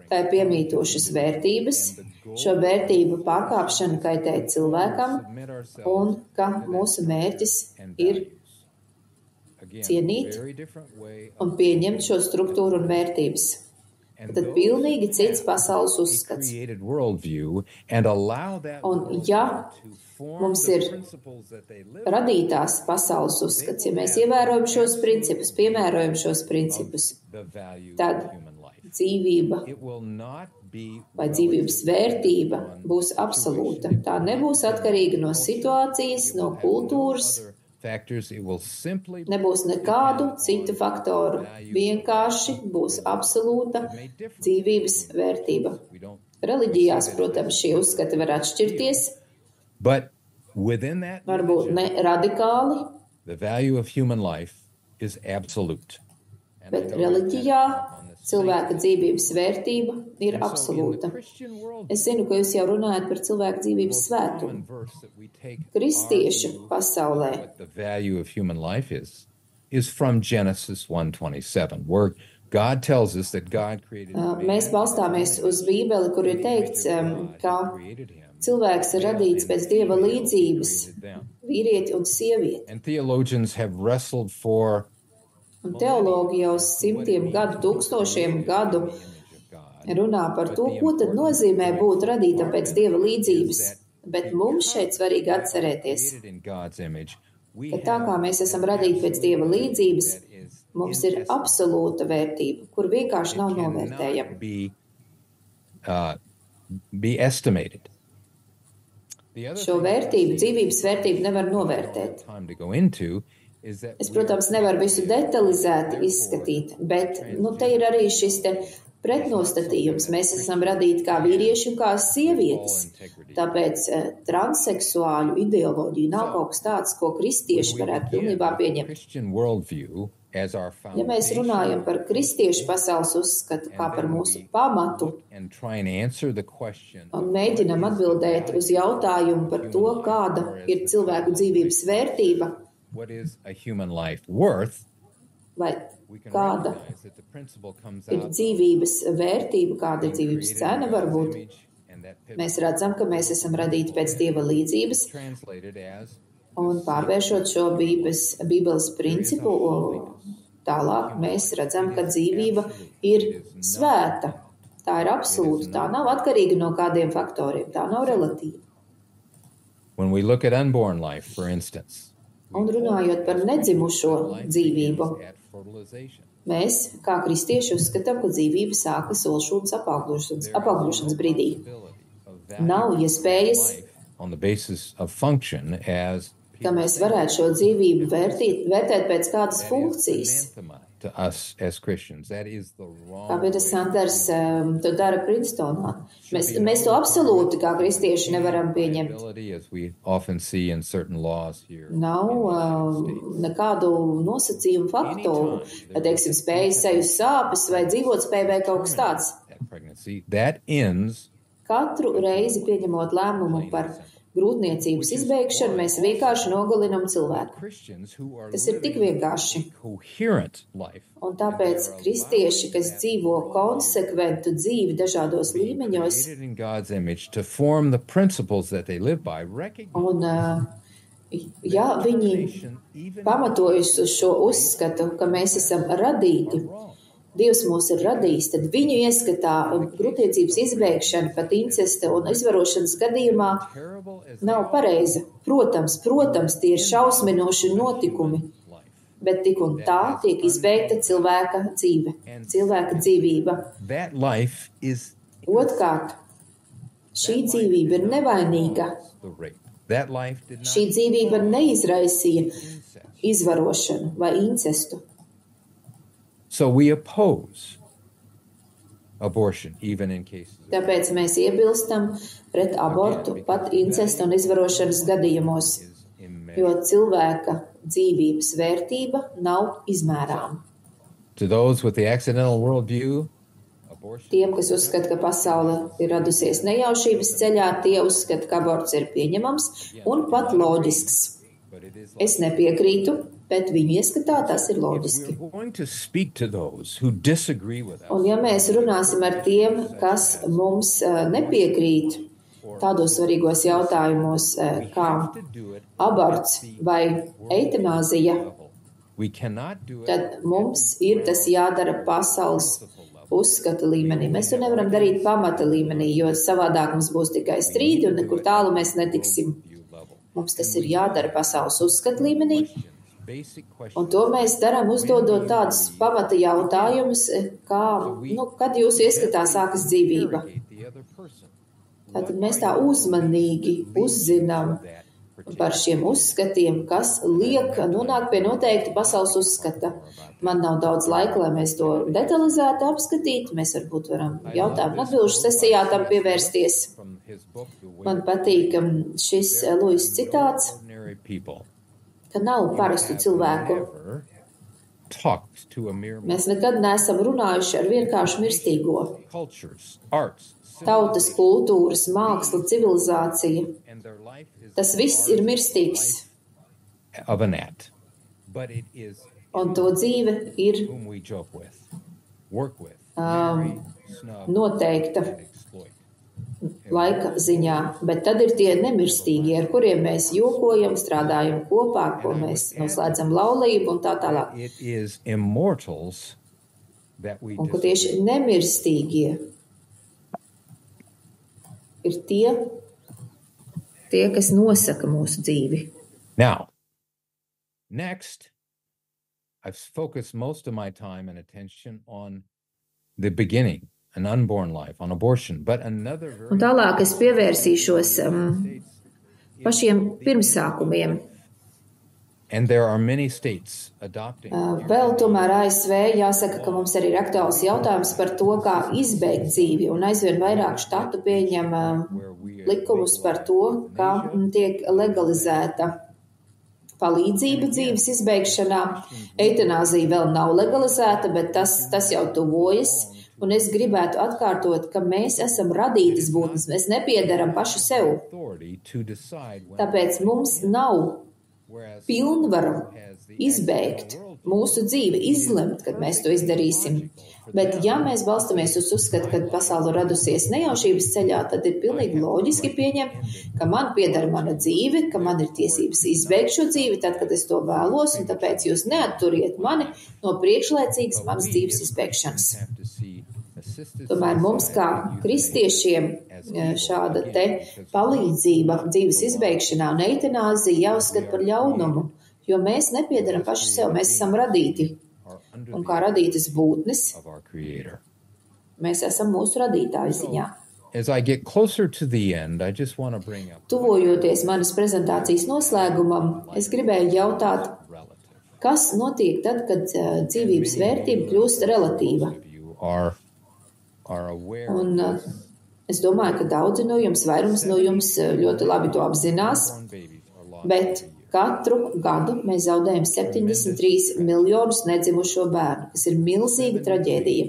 tā ir piemītošas vērtības, šo vērtību pārkāpšana kaitē cilvēkam un ka mūsu mērķis ir cienīt un pieņemt šo struktūru un vērtības. Tad pilnīgi cits pasaules uzskats. Un ja mums ir radītās pasaules uzskats, ja mēs ievērojam šos principus, piemērojam šos principus, tad dzīvība vai dzīvības vērtība būs absolūta. Tā nebūs atkarīga no situācijas, no kultūras, nebūs nekādu citu faktoru. Vienkārši būs absolūta dzīvības vērtība. Reliģijās, protams, šie uzskati var atšķirties, varbūt ne radikāli, bet reliģijā cilvēka dzīvības vērtība ir absolūta. Es zinu, ka jūs jau runājat par cilvēka dzīvības svētumu. Kristiešu pasaulē mēs balstāmies uz Bībeli, kur ir teikts, ka cilvēks ir radīts pēc Dieva līdzības, vīrieti un sievieti. Un teologi jau simtiem gadu, tūkstošiem gadu runā par to, ko tad nozīmē būt radītam pēc Dieva līdzības. Bet mums šeit svarīgi atcerēties, ka tā kā mēs esam radīti pēc Dieva līdzības, mums ir absolūta vērtība, kur vienkārši nav novērtējama. Šo vērtību, dzīvības vērtību nevar novērtēt. Es, protams, nevaru visu detalizēti izskatīt, bet te ir arī šis pretnostatījums. Mēs esam radīti kā vīrieši un kā sievietes. Tāpēc transseksuāļu ideoloģija nav kaut kas tāds, ko kristieši varētu pilnībā pieņemt. Ja mēs runājam par kristiešu pasaules uzskatu kā par mūsu pamatu un mēģinam atbildēt uz jautājumu par to, kāda ir cilvēku dzīvības vērtība, vai kāda ir dzīvības vērtība, kāda ir dzīvības cena varbūt, mēs redzam, ka mēs esam radīti pēc Dieva līdzības, un pārvēršot šo Bībeles principu tālāk, mēs redzam, ka dzīvība ir svēta. Tā ir absolūta, tā nav atkarīga no kādiem faktoriem, tā nav relatīva. When we look at unborn life, for instance, un runājot par nedzimušo dzīvību, mēs, kā kristieši, uzskatām, ka dzīvība sākas olšūnas apaugļošanas brīdī. Nav iespējas, ka mēs varētu šo dzīvību vērtēt pēc kādas funkcijas. Kā Pēters Sanders to dara Princetonā. Mēs to absolūti kā kristieši nevaram pieņemt. Nav nekādu nosacījumu faktoru, vai, teiksim, spējas seju sāpes vai dzīvotspēja vai kaut kas tāds. Katru reizi pieņemot lēmumu par grūtniecības izbeigšanu, mēs vienkārši nogalinam cilvēku. Tas ir tik vienkārši. Un tāpēc kristieši, kas dzīvo konsekventu dzīvi dažādos līmeņos, un ja viņi pamatojas uz šo uzskatu, ka mēs esam radīti, Dievs mūs ir radījis, tad viņu ieskatā grūtniecības izbeigšana pat incesta un izvarošanas gadījumā nav pareiza. Protams, tie ir šausminoši notikumi, bet tik un tā tiek izbeigta cilvēka dzīve, cilvēka dzīvība. Otrkārt, šī dzīvība ir nevainīga. Šī dzīvība neizraisīja izvarošanu vai incestu. So we oppose abortion, even in cases. Tāpēc mēs iebilstam pret abortu pat incestu un izvarošanas gadījumos, jo cilvēka dzīvības vērtība nav izmērāma. To those with the accidental worldview, tiem, kas uzskata, ka pasaule ir radusies nejaušības ceļā, tie uzskata, ka aborts ir pieņemams un pat loģisks. Es nepiekrītu, bet viņu ieskatā tas ir loģiski. Un ja mēs runāsim ar tiem, kas mums nepiekrīt tādos svarīgos jautājumos, kā aborts vai eitanāzija, tad mums ir tas jādara pasaules uzskata līmenī. Mēs to nevaram darīt pamata līmenī, jo savādāk mums būs tikai strīdi un nekur tālu mēs netiksim. Mums tas ir jādara pasaules uzskata līmenī. Un to mēs darām uzdodot tādus pamata jautājumus, kā, kad jūsu ieskatā sākas dzīvība. Tātad mēs tā uzmanīgi uzzinām par šiem uzskatiem, kas liek nonākt pie noteikta pasaules uzskata. Man nav daudz laika, lai mēs to detalizēti apskatītu. Mēs varbūt varam jautājumu atbilžu sesijā tam pievērsties. Man patīk šis Luis citāts, ka nav parastu cilvēku. Mēs nekad neesam runājuši ar vienkārši mirstīgo. Tautas, kultūras, māksla, civilizācija. Tas viss ir mirstīgs. Un to dzīve ir noteikta laika ziņā, bet tad ir tie nemirstīgie, ar kuriem mēs jokojam, strādājam kopā, ko mēs noslēdzam laulību un tā tālāk. Un ka tieši nemirstīgie ir tie, kas nosaka mūsu dzīvi. Now, next, I've focused most of my time and attention on the beginning. An unborn life, on abortion, but another very... Un tālāk es pievērsīšos pašiem pirmsākumiem. And there are many states adopting. Vēl tomēr ASV jāsaka, ka mums arī ir aktuāls jautājums par to, kā izbeigt dzīvi, un aizvien vairāk štatu pieņem likumus par to, kā tiek legalizēta palīdzība dzīves izbeigšanā. Eitanāzija vēl nav legalizēta, bet tas jau tuvojas, un es gribētu atkārtot, ka mēs esam radītas būtnes, mēs nepiedaram paši sev. Tāpēc mums nav pilnvaru izbeigt mūsu dzīvi, izlemt, kad mēs to izdarīsim. Bet ja mēs balstamies uz uzskatu, ka pasaule radusies nejaušības ceļā, tad ir pilnīgi loģiski pieņemt, ka man piedara mana dzīve, ka man ir tiesības izbeigt šo dzīvi tad, kad es to vēlos, un tāpēc jūs neatturiet mani no priekšlaicīgas manas dzīves izbeigšanas. Tomēr mums kā kristiešiem šāda te palīdzība dzīves izbeigšanā un eitanāzija jāuzskata par ļaunumu, jo mēs nepiedaram paši sev, mēs esam radīti. Un kā radītas būtnes, mēs esam mūsu radītāju ziņā. Tuvojoties manas prezentācijas noslēgumam, es gribēju jautāt, kas notiek tad, kad dzīvības vērtība kļūst relatīva? Un es domāju, ka daudzi no jums, vairums no jums ļoti labi to apzinās, bet katru gadu mēs zaudējam 73 miljonus nedzimušo bērnu, kas ir milzīga traģēdija.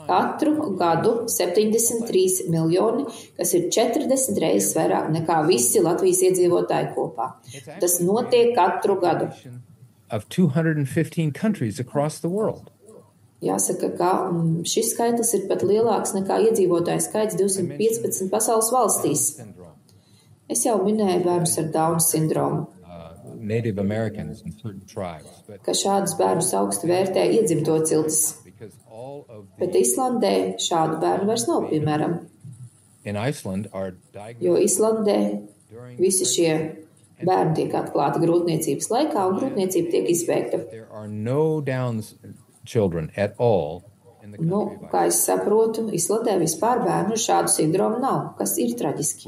Katru gadu 73 miljoni, kas ir 40 reizes vairāk nekā visi Latvijas iedzīvotāji kopā. Tas notiek katru gadu. Of 215 countries across the world. Jāsaka, ka šis skaitlis ir pat lielāks nekā iedzīvotāju skaits 215 pasaules valstīs. Es jau minēju bērnus ar Dauna sindromu, Native Americans and certain tribes, ka šādus bērnus augstu vērtē iedzimto ciltis. Bet Islandē šādu bērnu vairs nav, piemēram. Jo Islandē visi šie bērni tiek atklāti grūtniecības laikā, un grūtniecība tiek izbeigta. Kā es saprotu, Islandē vispār bērnu ar šādu sindromu nav, kas ir traģiski.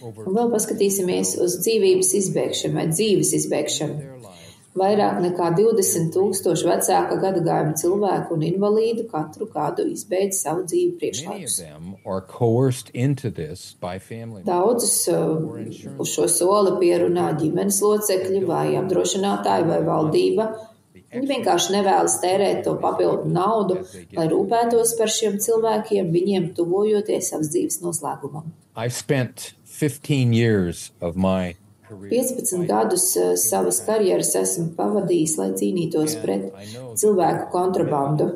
Un vēl paskatīsimies uz dzīvības izbeigšanu vai dzīves izbeigšanu. Vairāk nekā 20,000 vecāka gadagājuma cilvēku un invalīdu katru gadu izbeidz savu dzīvi priekšlaikus. Daudzus uz šo soli pierunā ģimenes locekļi vai apdrošinātāji vai valdība. Viņi vienkārši nevēlas tērēt to papildu naudu, lai rūpētos par šiem cilvēkiem, viņiem tuvojoties savas dzīves noslēgumam. 15 gadus savas karjeras esmu pavadījis, lai cīnītos pret cilvēku kontrabandu.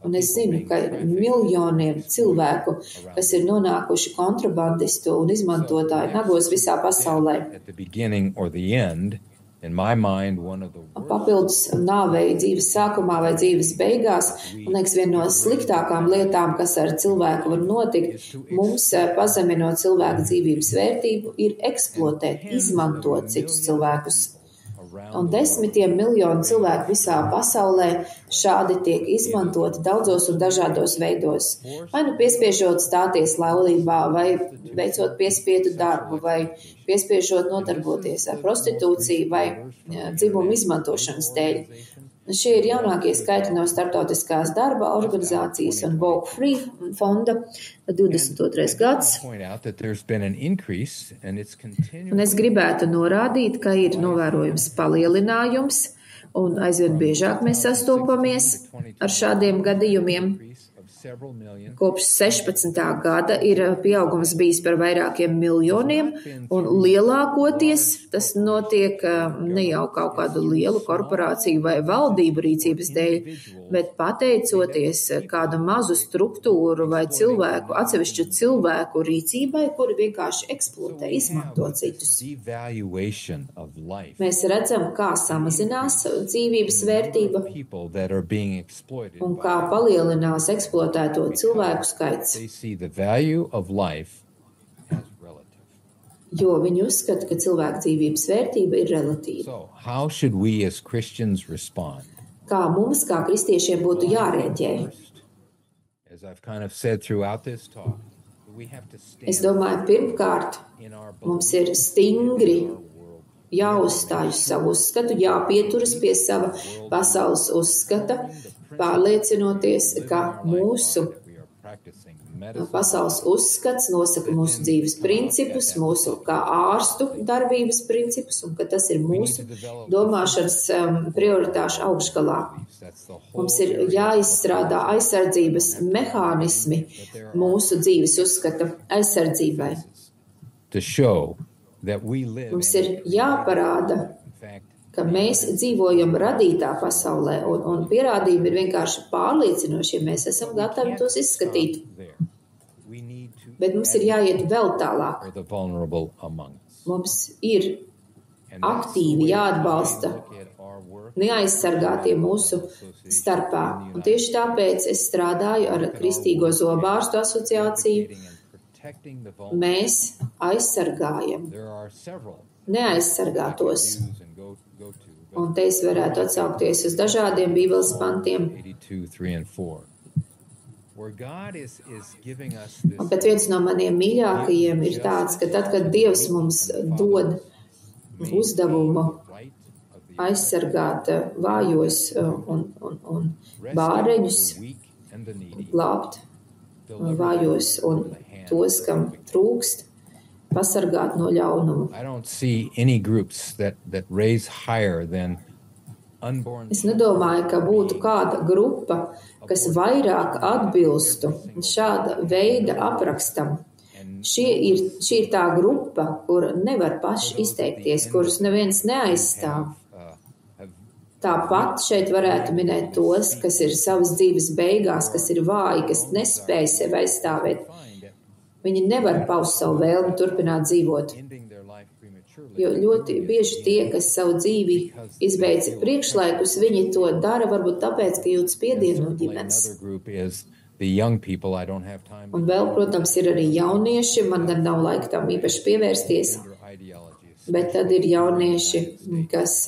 Un es zinu, ka miljoniem cilvēku, kas ir nonākuši kontrabandistu un izmantotāju nagos visā pasaulē. Papildus nāvei dzīves sākumā vai dzīves beigās, man liekas, viena no sliktākām lietām, kas ar cilvēku var notikt, mums pazeminot cilvēku dzīvības vērtību, ir eksploatēt, izmantot citus cilvēkus. Un 10 miljoni cilvēku visā pasaulē šādi tiek izmantoti daudzos un dažādos veidos. Vai nu piespiežot stāties laulībā, vai veicot piespiedu darbu, vai piespiežot nodarboties ar prostitūciju vai dzimumu izmantošanas dēļ. Šie ir jaunākie skaitļi no Startautiskās darba organizācijas un Walk Free fonda 22. gads. Un es gribētu norādīt, ka ir novērojams palielinājums, un aizvien biežāk mēs sastopamies ar šādiem gadījumiem. Kopš 16. gada ir pieaugums bijis par vairākiem miljoniem, un lielākoties tas notiek ne jau kaut kādu lielu korporāciju vai valdību rīcības dēļ, bet pateicoties kādu mazu struktūru vai cilvēku, atsevišķu cilvēku rīcībai, kuri vienkārši eksploatē, izmanto citus. Mēs redzam, kā samazinās dzīvības vērtība un kā palielinās eksploatāciju cilvēku skaits, jo viņi uzskata, ka cilvēka dzīvības vērtība ir relatīva. Kā mums, kā kristiešiem, būtu jārēģē? Es domāju, pirmkārt, mums ir stingri jāuzstāj uz savu uzskatu, jāpieturas pie sava pasaules uzskata, pārliecinoties, ka mūsu pasaules uzskats nosaka mūsu dzīves principus, mūsu kā ārstu darbības principus, un ka tas ir mūsu domāšanas prioritāšu augšgalā. Mums ir jāizstrādā aizsardzības mehānismi mūsu dzīves uzskata aizsardzībai. Mums ir jāparāda, ka mēs dzīvojam radītā pasaulē, un pierādījumi ir vienkārši pārliecinoši, ja mēs esam gatavi tos izskatīt. Bet mums ir jāiet vēl tālāk. Mums ir aktīvi jāatbalsta neaizsargātie mūsu starpā. Un tieši tāpēc es strādāju ar Kristīgo zobārstu asociāciju. Mēs aizsargājam neaizsargātos. Un te es varētu atsaukties uz dažādiem Bībeles pantiem. Bet viens no maniem mīļākajiem ir tāds, ka tad, kad Dievs mums dod uzdevumu aizsargāt vājos un bāreņus, glābt vājos un tos, kam trūkst, pasargāt no ļaunuma. Es nedomāju, ka būtu kāda grupa, kas vairāk atbilstu šāda veida aprakstam. Šī ir tā grupa, kur nevar paši izteikties, kurus neviens neaizstāv. Tāpat šeit varētu minēt tos, kas ir savas dzīves beigās, kas ir vāji, kas nespēj sevi aizstāvēt. Viņi nevar paust savu vēlmi turpināt dzīvot. Jo ļoti bieži tie, kas savu dzīvi izbeidz priekšlaikus, viņi to dara varbūt tāpēc, ka jūt spiedienu no ģimenes. Un vēl, protams, ir arī jaunieši, man gan nav laika tam īpaši pievērsties, bet tad ir jaunieši, kas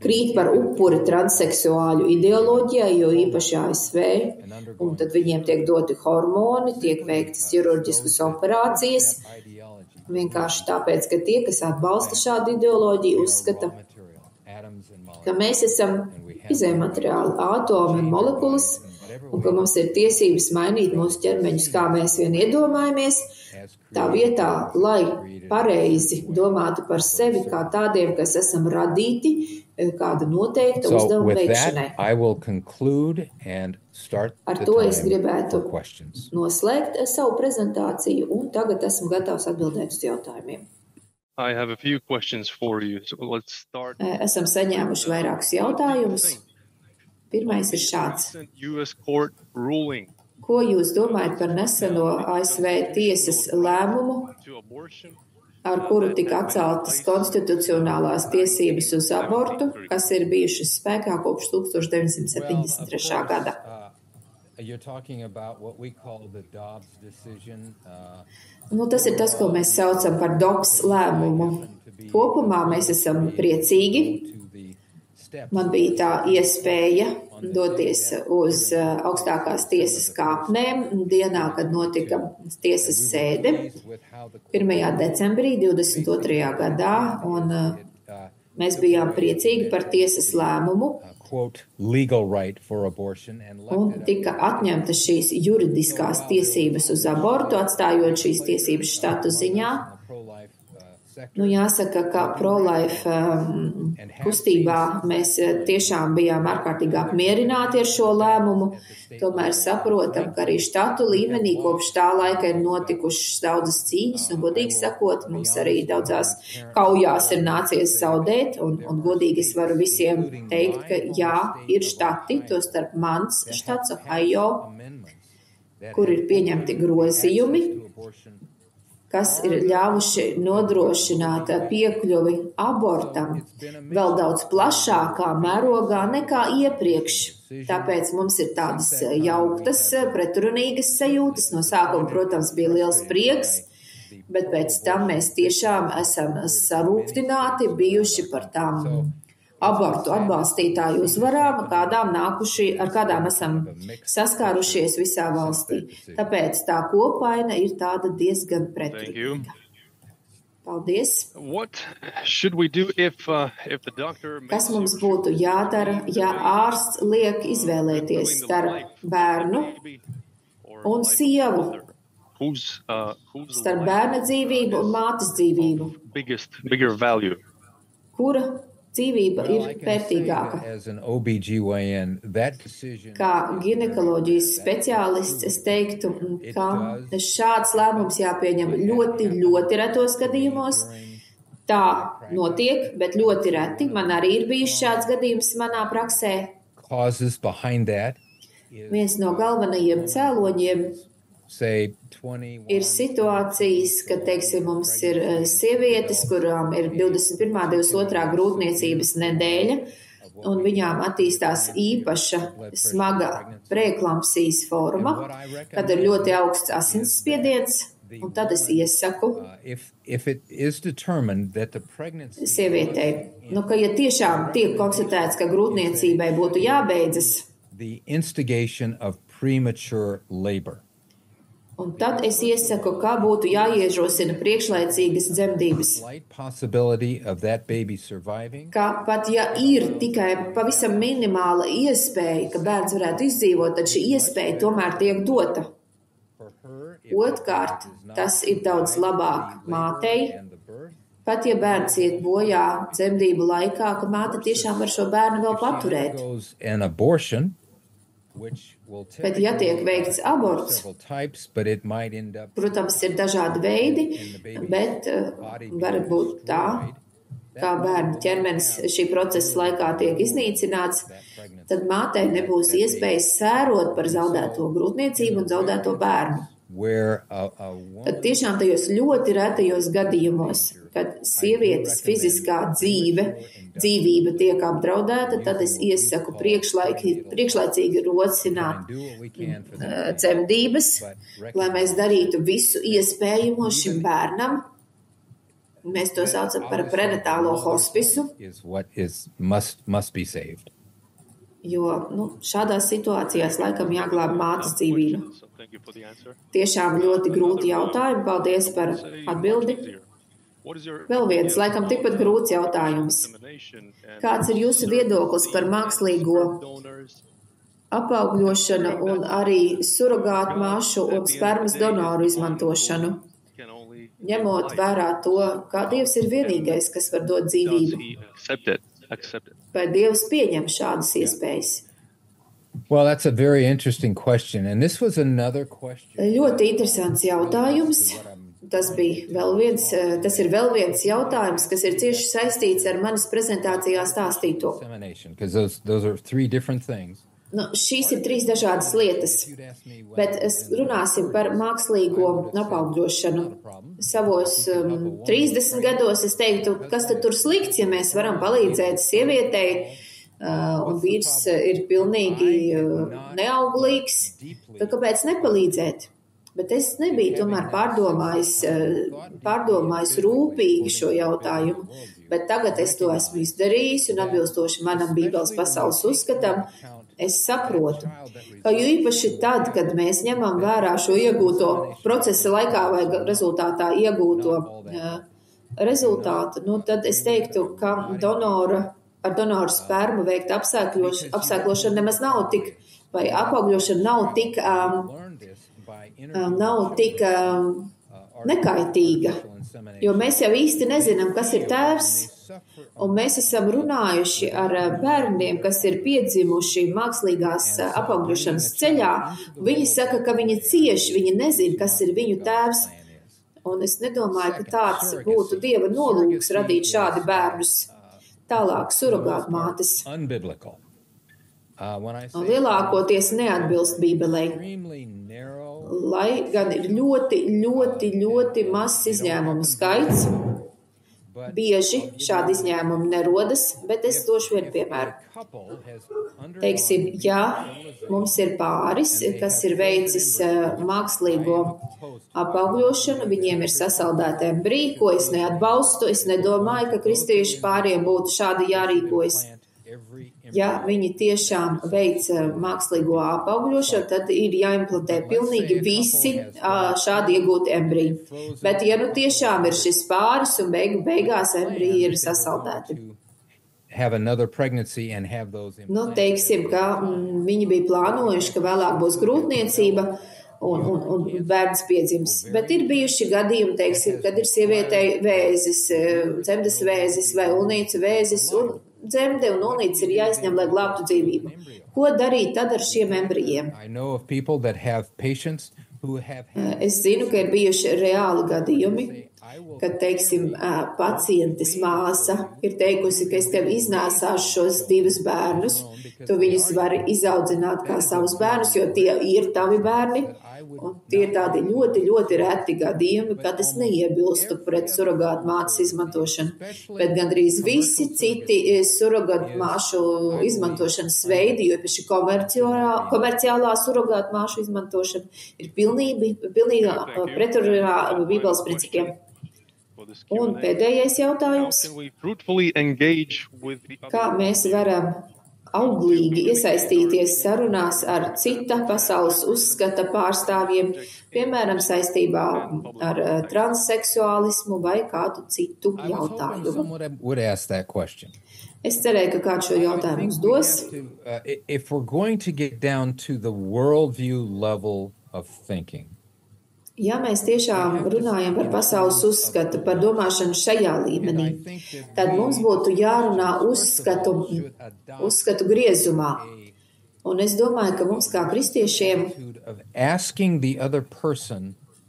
krīt par upuri transseksuāļu ideoloģijai, jo īpaši ASV, un tad viņiem tiek doti hormoni, tiek veiktas ķirurģiskas operācijas, vienkārši tāpēc, ka tie, kas atbalsta šādu ideoloģiju, uzskata, ka mēs esam izējmateriāli, ātomi un molekulas, un ka mums ir tiesības mainīt mūsu ķermeņus, kā mēs vien iedomājamies, tā vietā, lai pareizi domātu par sevi kā tādiem, kas esam radīti kāda noteikta uzdevuma veikšanai. Ar to es gribētu noslēgt savu prezentāciju, un tagad esmu gatavs atbildēt uz jautājumiem. I have a few questions for you. So let's start. Esam saņēmuši vairākus jautājumus. Pirmais ir šāds. US court ruling Ko jūs domājat par neseno ASV tiesas lēmumu, ar kuru tika atceltas konstitucionālās tiesības uz abortu, kas ir bijušas spēkā kopš 1973. gada? Tas ir tas, ko mēs saucam par Dobbs lēmumu. Kopumā mēs esam priecīgi. Man bija tā iespēja doties uz augstākās tiesas kāpnēm dienā, kad notika tiesas sēde 1. decembrī 22. gadā, un mēs bijām priecīgi par tiesas lēmumu, un tika atņemtas šīs juridiskās tiesības uz abortu, atstājot šīs tiesības štatu ziņā. Jāsaka, ka pro-life kustībā mēs tiešām bijām ārkārtīgi apmierināti ar šo lēmumu. Tomēr saprotam, ka arī štatu līmenī kopš tā laika ir notikušas daudzas cīņas, un godīgi sakot, mums arī daudzās kaujās ir nācies zaudēt, un godīgi es varu visiem teikt, ka jā, ir štati, tostarp mans štats Ohio, kur ir pieņemti grozījumi, kas ir ļāvuši nodrošināt piekļuvi abortam vēl daudz plašākā mērogā nekā iepriekš. Tāpēc mums ir tādas jauktas, pretrunīgas sajūtas. No sākuma, protams, bija liels prieks, bet pēc tam mēs tiešām esam sarūktināti bijuši par tām abortu atbalstītāju uzvarām, ar kādām esam saskārušies visā valstī. Tāpēc tā kopaina ir tāda diezgan pretrunīga. Paldies. Kas mums būtu jādara, ja ārsts liek izvēlēties starp bērnu un sievu, starp bērna dzīvību un mātes dzīvību? Kura dzīvība ir vērtīgāka? Kā ginekoloģijas speciālists es teiktu, ka šāds lēmums jāpieņem ļoti, ļoti retos gadījumos. Tā notiek, bet ļoti reti. Man arī ir bijis šāds gadījums manā praksē. Viens no galvenajiem cēloņiem ir situācijas, kad, teiksim, mums ir sievietes, kurām ir 21. 22. grūtniecības nedēļa, un viņām attīstās īpaša smaga preeklampsijas forma, kad ir ļoti augsts asinsspiediens, un tad es iesaku sievietei, ka ja tiešām tiek konstatēts, ka grūtniecībai būtu jābeidzas, un tad es iesaku, kā būtu jāiežosina priekšlaicīgas dzemdības. Ka pat ja ir tikai pavisam minimāla iespēja, ka bērns varētu izdzīvot, tad šī iespēja tomēr tiek dota. Otrkārt, tas ir daudz labāk mātei, pat ja bērns iet bojā dzemdību laikā, ka māte tiešām var šo bērnu vēl paturēt. Bet ja tiek veikts aborts, protams, ir dažādi veidi, bet var būt tā, kā bērna ķermenis šī procesa laikā tiek iznīcināts, tad mātei nebūs iespējas sērot par zaudēto grūtniecību un zaudēto bērnu. Tad tiešām tajos ļoti retajos gadījumos, kad sievietes fiziskā dzīvība tiek apdraudēta, tad es iesaku priekšlaicīgi rosināt dzemdības, lai mēs darītu visu iespējamo šim bērnam. Mēs to saucam par prenatālo hospisu. Jo šādās situācijās laikam jāglāb mātes dzīvību. Tiešām ļoti grūti jautājumi. Paldies par atbildi. Vēl viens, laikam tikpat grūts jautājums. Kāds ir jūsu viedoklis par mākslīgo apaugļošanu un arī surogātmāšu un spermas donoru izmantošanu? Ņemot vērā to, kā Dievs ir vienīgais, kas var dot dzīvību. Vai Dievs pieņem šādas iespējas? Well, that's a very interesting question, and this was another question. Ļoti interesants jautājums. Tas ir vēl viens jautājums, kas ir cieši saistīts ar manas prezentācijā stāstīto. Those are three different things. Šīs ir trīs dažādas lietas, bet runāsim par mākslīgo apaugļošanu. Savos 30 gados es teiktu, kas tad tur slikts, ja mēs varam palīdzēt sievietei, un vīrs ir pilnīgi neauglīgs, tad kāpēc nepalīdzēt? Bet es nebiju tomēr pārdomājis rūpīgi šo jautājumu, bet tagad es to esmu izdarījis un atbilstoši manam Bībeles pasaules uzskatam, es saprotu, ka jo īpaši tad, kad mēs ņemam vērā šo iegūto procesa laikā vai rezultātā iegūto rezultātu, tad es teiktu, ka ar donoru spermu veikt apsēklošana nemaz nav tik, vai apaugļošana nav tik nekaitīga, jo mēs jau īsti nezinām, kas ir tēvs, un mēs esam runājuši ar bērniem, kas ir piedzimuši mākslīgās apaugļošanas ceļā, viņi saka, ka viņi cieši, viņi nezina, kas ir viņu tēvs, un es nedomāju, ka tāds būtu Dieva nolūks radīt šādi bērnus. Tālāk surogātmātes. Lielākoties neatbilst Bībelei, lai gan ir ļoti, ļoti, ļoti mazs izņēmumu skaits, Bieži šādi izņēmumi nerodas, bet es došu vienu piemēru. Teiksim, ja mums ir pāris, kas ir veicis mākslīgo apaugļošanu, viņiem ir sasaldēti embriji, ko es neatbalstu, es nedomāju, ka kristiešu pāriem būtu šādi jārīkojas. Ja viņi tiešām veic mākslīgo apaugļošanu, tad ir jāimplantē pilnīgi visi šādi iegūti embriji. Bet ja nu tiešām ir šis pāris un beigās embriji ir sasaldēti. Nu, teiksim, ka viņi bija plānojuši, ka vēlāk būs grūtniecība un bērns piedzims. Bet ir bijuši gadījumi, teiksim, kad ir sievietei vēzis, dzemdes vēzis vai ulnīcu vēzis, un dzemde un ulnīca ir jāizņem, lai glābtu dzīvību. Ko darīt tad ar šiem embrijiem? Es zinu, ka ir bijuši reāli gadījumi, kad, teiksim, pacientes māsa ir teikusi, ka es tev iznāsāšu šos 2 bērnus, tu viņus vari izaudzināt kā savus bērnus, jo tie ir tavi bērni, un tie ir tādi ļoti, ļoti reti gadījumi, kad es neiebilstu pret surogātu mātes izmantošanu, bet gandrīz visi citi surogātu māšu izmantošanas veidi, jo īpaši komerciālā surogātu māšu izmantošana ir pilnīgā pretrunā Bībeles principiem. Un pēdējais jautājums. Kā mēs varam auglīgi iesaistīties sarunās ar cita pasaules uzskata pārstāvjiem, piemēram, saistībā ar transseksuālismu vai kādu citu jautājumu? Es cerēju, ka kāds šo jautājumu uzdos. If we're going to get down to the worldview level of thinking, ja mēs tiešām runājam par pasaules uzskatu, par domāšanu šajā līmenī, tad mums būtu jārunā uzskatu griezumā. Un es domāju, ka mums kā kristiešiem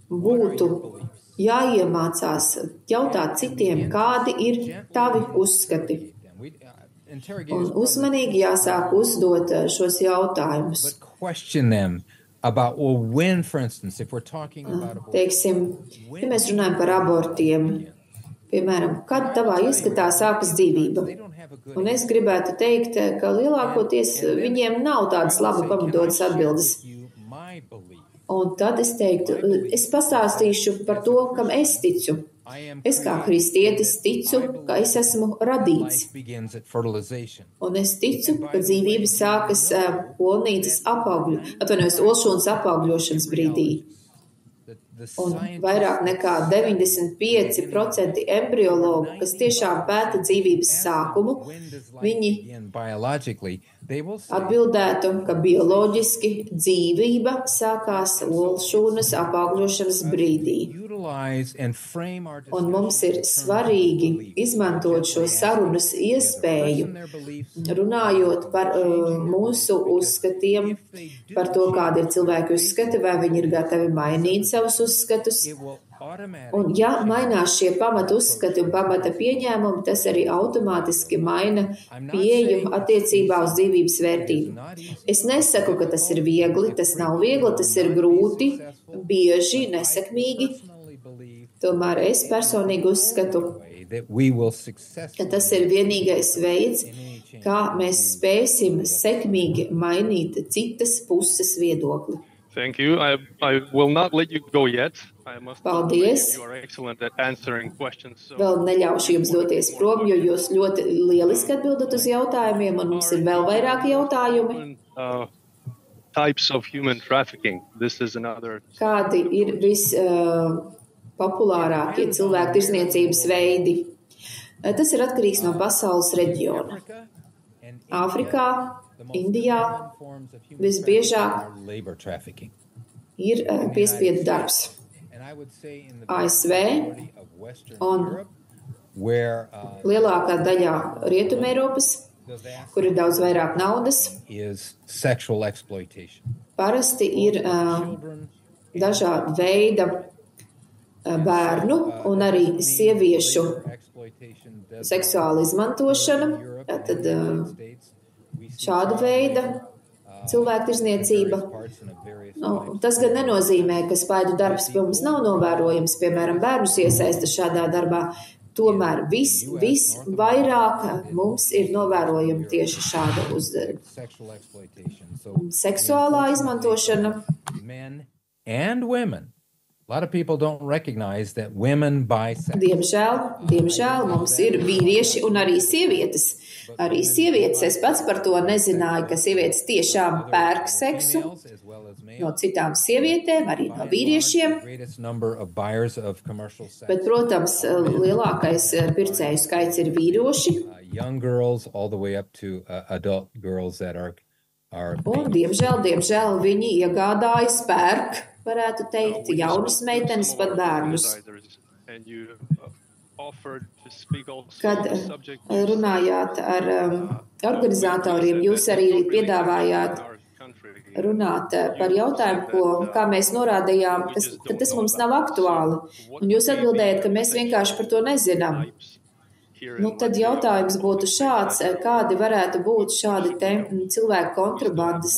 būtu jāiemācās jautāt citiem, kādi ir tavi uzskati. Un uzmanīgi jāsāk uzdot šos jautājumus. Teiksim, ja mēs runājam par abortiem, piemēram, kad tavā ieskatā sākas dzīvība? Un es gribētu teikt, ka lielākoties viņiem nav tādas labi pamatotas atbildes. Un tad es teiktu, es pastāstīšu par to, kam es ticu. Es kā kristietis ticu, ka es esmu radīts. Un es ticu, ka dzīvība sākas olšūnas apaugļošanas brīdī. Un vairāk nekā 95% embriologu, kas tiešām pēta dzīvības sākumu, viņi atbildētu, ka bioloģiski dzīvība sākās olšūnas apaugļošanas brīdī. Un mums ir svarīgi izmantot šo sarunas iespēju, runājot par mūsu uzskatiem, par to, kādi ir cilvēki uzskati, vai viņi ir gatavi mainīt savus uzskatus. Un ja mainās šie pamata uzskati un pamata pieņēmumi, tas arī automātiski maina pieeju attiecībā uz dzīvības vērtību. Es nesaku, ka tas ir viegli, tas nav viegli, tas ir grūti, bieži, nesekmīgi. Tomēr es personīgi uzskatu, ka tas ir vienīgais veids, kā mēs spēsim sekmīgi mainīt citas puses viedokli. Thank you. I will not let you go yet. Paldies. You are excellent at answering questions. Vēl neļaušu jums doties prom, jo jūs ļoti lieliski atbildat uz jautājumiem, un mums ir vēl vairāki jautājumi. Types of human trafficking. This is another. Kādi ir populārākie cilvēku tirzniecības veidi? Tas ir atkarīgs no pasaules reģiona. Āfrikā, Indijā visbiežāk ir piespiedu darbs. ASV un lielākā daļā Rietumeiropas, kur ir daudz vairāk naudas, parasti ir dažāda veida bērnu un arī sieviešu seksuāla izmantošana, tad šāda veida cilvēktirzniecība. Tas gan nenozīmē, ka spaidu darbs pie mums nav novērojams, piemēram, bērnus iesaista šādā darbā. tomēr visvairāk mums ir novērojama tieši šāda seksuālā izmantošana. Men and women. A lot of people don't recognize that women buy sex. Diemžēl mums ir vīrieši un arī sievietes. Arī sievietes, es pats par to nezināju, ka sievietes tiešām pērk seksu no citām sievietēm, arī no vīriešiem. Bet, protams, lielākais pircēju skaits ir vīroši. Young girls all the way up to adult girls that are Un, diemžēl viņi iegādājas, pērk, varētu teikt, jaunas meitenes, pat bērnus. Kad runājāt ar organizatoriem, jūs arī piedāvājāt runāt par jautājumu, kā mēs norādījām, ka tas mums nav aktuāli. Un jūs atbildējat, ka mēs vienkārši par to nezinām. Tad jautājums būtu šāds, kādi varētu būt šādi cilvēku kontrabandas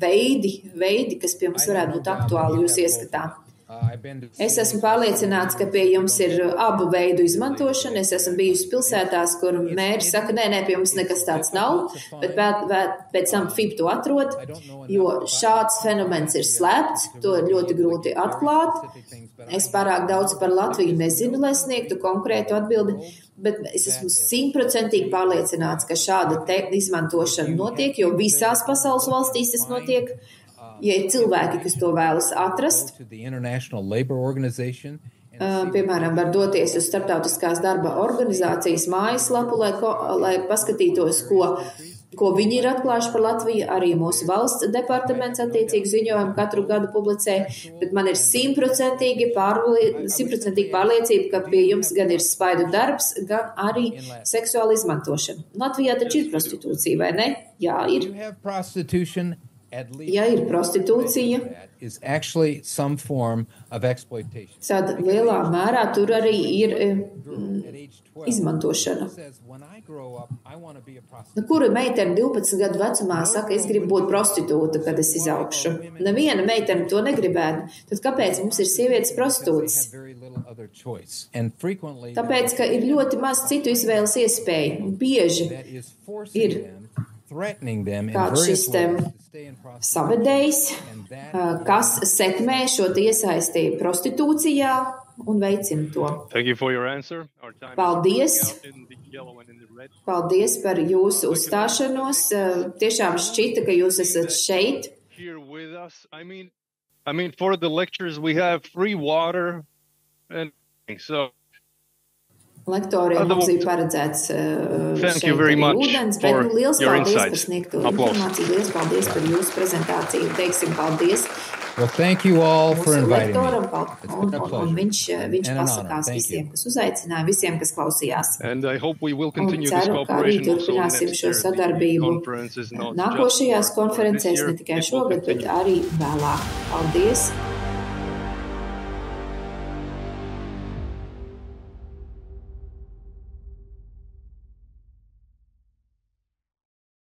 veidi, kas pie mums varētu būt aktuāli jūs ieskatā. Es esmu pārliecināts, ka pie jums ir abu veidu izmantošana. Es esmu bijusi pilsētās, kur mēri saka, nē, pie mums nekas tāds nav, bet pēc tam FIB to atrod, jo šāds fenomens ir slēpts, to ir ļoti grūti atklāt. Es pārāk daudz par Latviju nezinu, lai sniegtu konkrētu atbildi, bet es esmu 100% pārliecināts, ka šāda izmantošana notiek, jo visās pasaules valstīs tas notiek. Ja ir cilvēki, kas to vēlas atrast, piemēram, var doties uz Starptautiskās darba organizācijas mājaslapu, lai paskatītos, ko viņi ir atklājuši par Latviju. Arī mūsu valsts departaments attiecīgi ziņojumu katru gadu publicē, bet man ir 100% pārliecība, ka pie jums gan ir spaidu darbs, gan arī seksuāla izmantošana. Latvijā taču ir prostitūcija, vai ne? Jā, ir. Ja ir prostitūcija, tad lielā mērā tur arī ir izmantošana. Kura meitene 12 gadu vecumā saka, es gribu būt prostitūta, kad es izaugšu? Neviena meitene to negribētu. Tad kāpēc mums ir sievietes prostitūtas? Tāpēc, ka ir ļoti maz citu izvēles iespēju. Bieži ir kāds šis savedējs, kas sekmē šo iesaisti prostitūcijā un veicina to. Paldies par jūsu uzstāšanos. Tiešām šķita, ka jūs esat šeit. For the lectures we have free water and so lektoriem mums bija paredzēts šeit arī ūdens, bet liels paldies par sniegto informāciju, liels paldies par jūsu prezentāciju, teiksim paldies. Well, thank you all for inviting me. Un viņš pasakās visiem, kas uzaicināja, visiem, kas klausījās. And I hope we will continue this cooperation. Un ceru, ka arī turpināsim šo sadarbību nākošajās konferencēs, ne tikai šogad, bet arī vēlāk. Paldies!